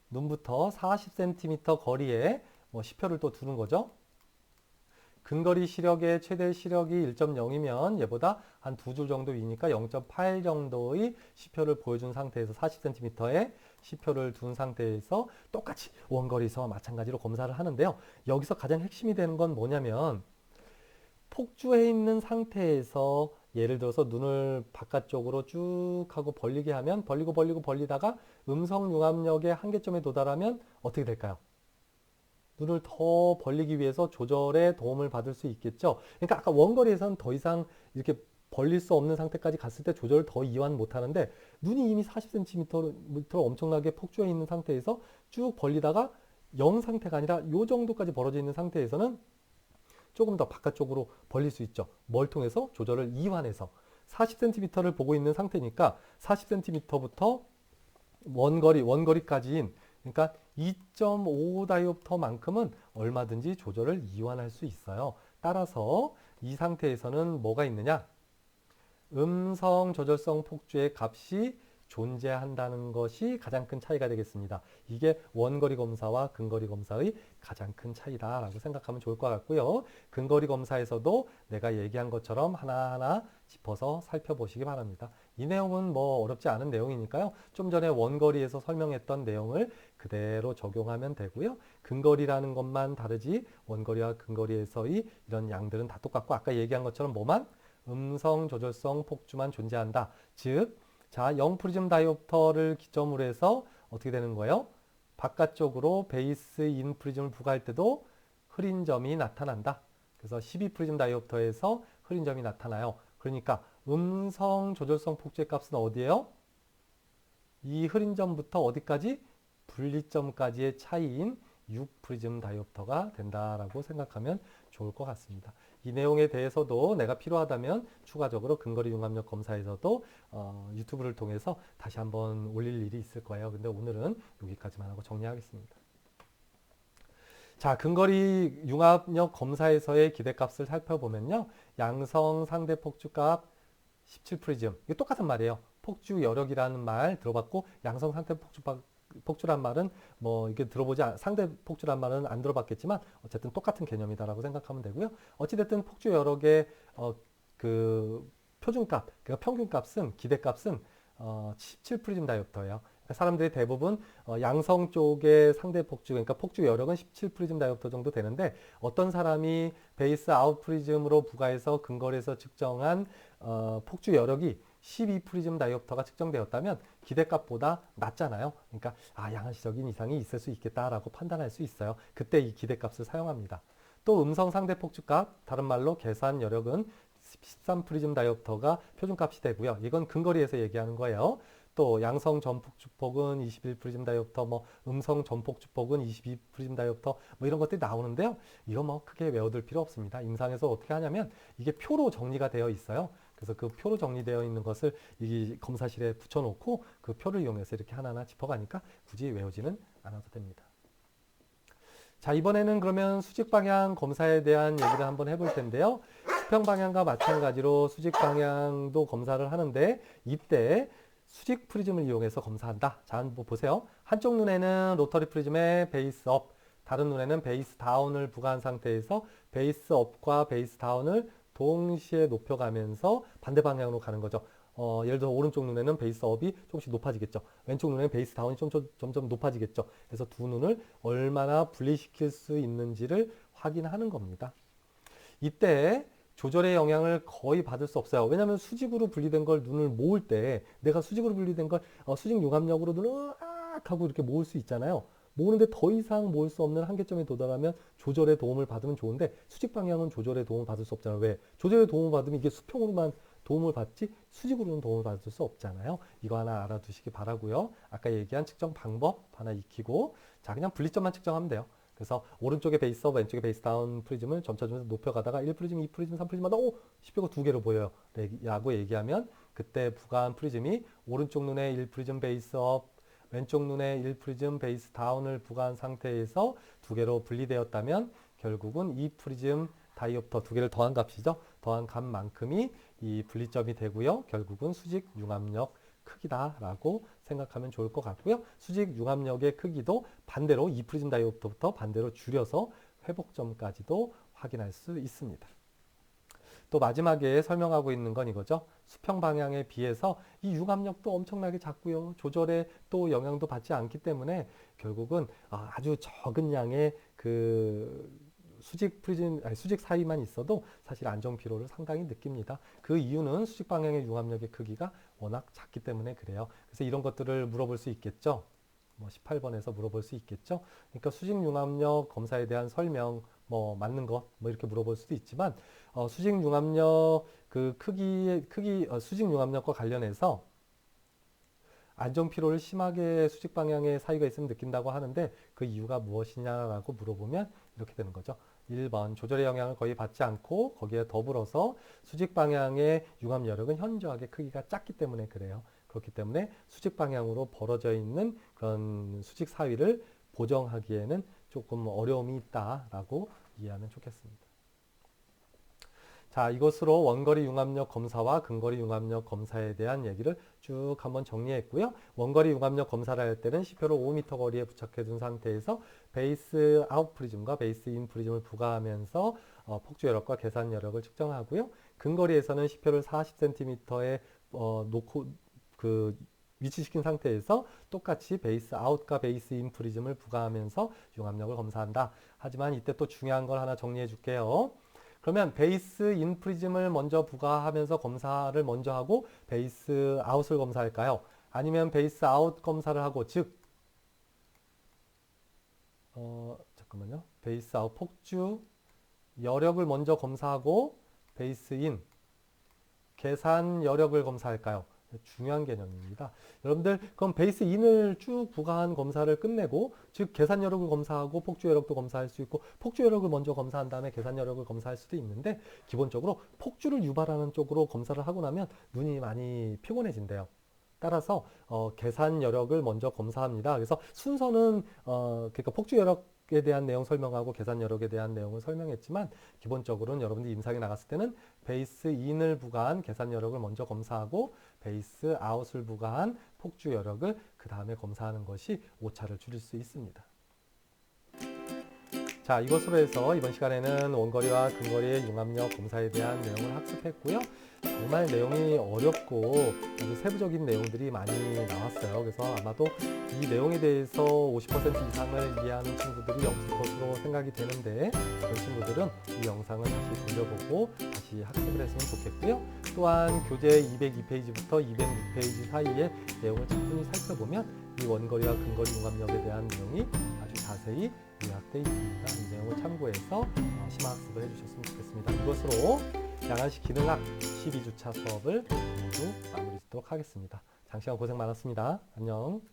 눈부터 40cm 거리에 뭐 시표를 또 두는 거죠. 근거리 시력의 최대 시력이 1.0이면 얘보다 한 두 줄 정도 위니까 0.8 정도의 시표를 보여준 상태에서 40cm의 시표를 둔 상태에서 똑같이 원거리에서 마찬가지로 검사를 하는데요. 여기서 가장 핵심이 되는 건 뭐냐면 폭주해 있는 상태에서 예를 들어서 눈을 바깥쪽으로 쭉 하고 벌리게 하면 벌리다가 음성 융합력의 한계점에 도달하면 어떻게 될까요? 눈을 더 벌리기 위해서 조절에 도움을 받을 수 있겠죠. 그러니까 아까 원거리에서는 더 이상 이렇게 벌릴 수 없는 상태까지 갔을 때 조절을 더 이완 못 하는데 눈이 이미 40cm 엄청나게 폭주해 있는 상태에서 쭉 벌리다가 0 상태가 아니라 요 정도까지 벌어져 있는 상태에서는 조금 더 바깥쪽으로 벌릴 수 있죠. 뭘 통해서? 조절을 이완해서. 40cm를 보고 있는 상태니까 40cm부터 원거리까지인 그러니까 2.5 다이옵터만큼은 얼마든지 조절을 이완할 수 있어요. 따라서 이 상태에서는 뭐가 있느냐? 음성 조절성 폭주의 값이 존재한다는 것이 가장 큰 차이가 되겠습니다. 이게 원거리 검사와 근거리 검사의 가장 큰 차이다라고 생각하면 좋을 것 같고요. 근거리 검사에서도 내가 얘기한 것처럼 하나하나 짚어서 살펴보시기 바랍니다. 이 내용은 뭐 어렵지 않은 내용이니까요. 좀 전에 원거리에서 설명했던 내용을 그대로 적용하면 되고요. 근거리라는 것만 다르지 원거리와 근거리에서의 이런 양들은 다 똑같고 아까 얘기한 것처럼 뭐만? 음성 조절성 폭주만 존재한다. 즉, 자, 0프리즘 다이옵터를 기점으로 해서 어떻게 되는 거예요? 바깥쪽으로 베이스 인 프리즘을 부과할 때도 흐린 점이 나타난다. 그래서 12프리즘 다이옵터에서 흐린 점이 나타나요. 그러니까 음성 조절성 폭주의 값은 어디예요? 이 흐린 점부터 어디까지? 분리점까지의 차이인 6프리즘 다이옵터가 된다라고 생각하면 좋을 것 같습니다. 이 내용에 대해서도 내가 필요하다면 추가적으로 근거리 융합력 검사에서도 유튜브를 통해서 다시 한번 올릴 일이 있을 거예요. 근데 오늘은 여기까지만 하고 정리하겠습니다. 자, 근거리 융합력 검사에서의 기대값을 살펴보면요. 양성 상대 폭주값 17프리즘. 이게 똑같은 말이에요. 폭주 여력이라는 말 들어봤고 양성 상대 폭주란 말은 뭐 이게 상대 폭주란 말은 안 들어봤겠지만 어쨌든 똑같은 개념이다라고 생각하면 되고요. 어찌됐든 폭주 여력의 그 표준값, 그러니까 평균값은 기대값은 17프리즘 다이옵터예요. 그러니까 사람들이 대부분 양성 쪽의 상대 폭주, 그러니까 폭주 여력은 17프리즘 다이옵터 정도 되는데 어떤 사람이 베이스 아웃 프리즘으로 부과해서 근거리에서 측정한 폭주 여력이 12프리즘 다이옵터가 측정되었다면 기대값보다 낮잖아요. 그러니까 양시적인 이상이 있을 수 있겠다라고 판단할 수 있어요. 그때 이 기대값을 사용합니다. 또 음성 상대 폭주값, 다른 말로 계산 여력은 13프리즘 다이옵터가 표준값이 되고요. 이건 근거리에서 얘기하는 거예요. 또 양성 전폭주폭은 21프리즘 다이옵터, 뭐 음성 전폭주폭은 22프리즘 다이옵터 뭐 이런 것들이 나오는데요. 이거 뭐 크게 외워둘 필요 없습니다. 임상에서 어떻게 하냐면 이게 표로 정리가 되어 있어요. 그래서 그 표로 정리되어 있는 것을 이 검사실에 붙여놓고 그 표를 이용해서 이렇게 하나하나 짚어가니까 굳이 외우지는 않아도 됩니다. 자, 이번에는 그러면 수직 방향 검사에 대한 얘기를 한번 해볼 텐데요. 수평 방향과 마찬가지로 수직 방향도 검사를 하는데 이때 수직 프리즘을 이용해서 검사한다. 자, 한번 보세요. 한쪽 눈에는 로터리 프리즘의 베이스 업, 다른 눈에는 베이스 다운을 부과한 상태에서 베이스 업과 베이스 다운을 동시에 높여가면서 반대 방향으로 가는 거죠. 예를 들어 오른쪽 눈에는 베이스 업이 조금씩 높아지겠죠. 왼쪽 눈에는 베이스 다운이 점점 높아지겠죠. 그래서 두 눈을 얼마나 분리시킬 수 있는지를 확인하는 겁니다. 이때 조절의 영향을 거의 받을 수 없어요. 왜냐하면 수직으로 분리된 걸 눈을 모을 때 내가 수직으로 분리된 걸 수직 융합력으로 눈을 하고 이렇게 모을 수 있잖아요. 모으는데 더 이상 모을 수 없는 한계점에 도달하면 조절의 도움을 받으면 좋은데 수직 방향은 조절의 도움을 받을 수 없잖아요. 왜? 조절의 도움을 받으면 이게 수평으로만 도움을 받지 수직으로는 도움을 받을 수 없잖아요. 이거 하나 알아두시기 바라고요. 아까 얘기한 측정 방법 하나 익히고 자 그냥 분리점만 측정하면 돼요. 그래서 오른쪽에 베이스 업, 왼쪽에 베이스 다운 프리즘을 점차주면서 높여가다가 1프리즘, 2프리즘, 3프리즘마다 10배가 두 개로 보여요. 라고 얘기하면 그때 부과한 프리즘이 오른쪽 눈에 1프리즘 베이스 업, 왼쪽 눈에 1프리즘 베이스 다운을 부과한 상태에서 두 개로 분리되었다면 결국은 2프리즘 다이옵터 두 개를 더한 값이죠. 더한 값만큼이 이 분리점이 되고요. 결국은 수직 융합력 크기다라고 생각하면 좋을 것 같고요. 수직 융합력의 크기도 반대로 2프리즘 다이옵터부터 반대로 줄여서 회복점까지도 확인할 수 있습니다. 또 마지막에 설명하고 있는 건 이거죠. 수평 방향에 비해서 이 융합력도 엄청나게 작고요. 조절에 또 영향도 받지 않기 때문에 결국은 아주 적은 양의 그 수직 사이만 있어도 사실 안정 피로를 상당히 느낍니다. 그 이유는 수직 방향의 융합력의 크기가 워낙 작기 때문에 그래요. 그래서 이런 것들을 물어볼 수 있겠죠. 뭐 18번에서 물어볼 수 있겠죠. 그러니까 수직 융합력 검사에 대한 설명, 뭐 맞는 것, 뭐 이렇게 물어볼 수도 있지만 수직 융합력 그 수직 융합력과 관련해서 안정 피로를 심하게 수직 방향의 사이가 있으면 느낀다고 하는데 그 이유가 무엇이냐라고 물어보면 이렇게 되는 거죠. 1번 조절의 영향을 거의 받지 않고 거기에 더불어서 수직 방향의 융합 여력은 현저하게 크기가 작기 때문에 그래요. 그렇기 때문에 수직 방향으로 벌어져 있는 그런 수직 사위를 보정하기에는 조금 어려움이 있다라고 이해하면 좋겠습니다. 자, 이것으로 원거리 융합력 검사와 근거리 융합력 검사에 대한 얘기를 쭉 한번 정리했고요. 원거리 융합력 검사를 할 때는 시표를 5m 거리에 부착해 둔 상태에서 베이스 아웃 프리즘과 베이스 인 프리즘을 부과하면서 폭주 여력과 계산 여력을 측정하고요. 근거리에서는 시표를 40cm에 놓고 위치시킨 상태에서 똑같이 베이스 아웃과 베이스 인 프리즘을 부과하면서 융합력을 검사한다. 하지만 이때 또 중요한 걸 하나 정리해 줄게요. 그러면 베이스 인 프리즘을 먼저 부과하면서 검사를 먼저 하고 베이스 아웃을 검사할까요? 아니면 베이스 아웃 검사를 하고 즉 잠깐만요. 베이스 아웃 폭주 여력을 먼저 검사하고 베이스 인 계산 여력을 검사할까요? 중요한 개념입니다. 여러분들 그럼 베이스 인을 쭉 부과한 검사를 끝내고 즉 계산 여력을 검사하고 폭주 여력도 검사할 수 있고 폭주 여력을 먼저 검사한 다음에 계산 여력을 검사할 수도 있는데 기본적으로 폭주를 유발하는 쪽으로 검사를 하고 나면 눈이 많이 피곤해진대요. 따라서 계산 여력을 먼저 검사합니다. 그래서 순서는 그러니까 폭주 여력에 대한 내용 설명하고 계산 여력에 대한 내용을 설명했지만 기본적으로는 여러분들이 임상에 나갔을 때는 베이스 인을 부과한 계산 여력을 먼저 검사하고 베이스 아웃을 부과한 폭주 여력을 그 다음에 검사하는 것이 오차를 줄일 수 있습니다. 자, 이것으로 해서 이번 시간에는 원거리와 근거리의 융합력 검사에 대한 내용을 학습했고요. 정말 내용이 어렵고 아주 세부적인 내용들이 많이 나왔어요. 그래서 아마도 이 내용에 대해서 50% 이상을 이해하는 친구들이 없을 것으로 생각이 되는데 그런 친구들은 이 영상을 다시 돌려보고 다시 학습을 했으면 좋겠고요. 또한 교재 202페이지부터 206페이지 사이의 내용을 천천히 살펴보면 이 원거리와 근거리 융합력에 대한 내용이 아주 자세히 요약되어 있습니다. 이 내용을 참고해서 심화학습을 해주셨으면 좋겠습니다. 이것으로 양안식 기능학 12주차 수업을 모두 마무리 짓도록 하겠습니다. 장시간 고생 많았습니다. 안녕.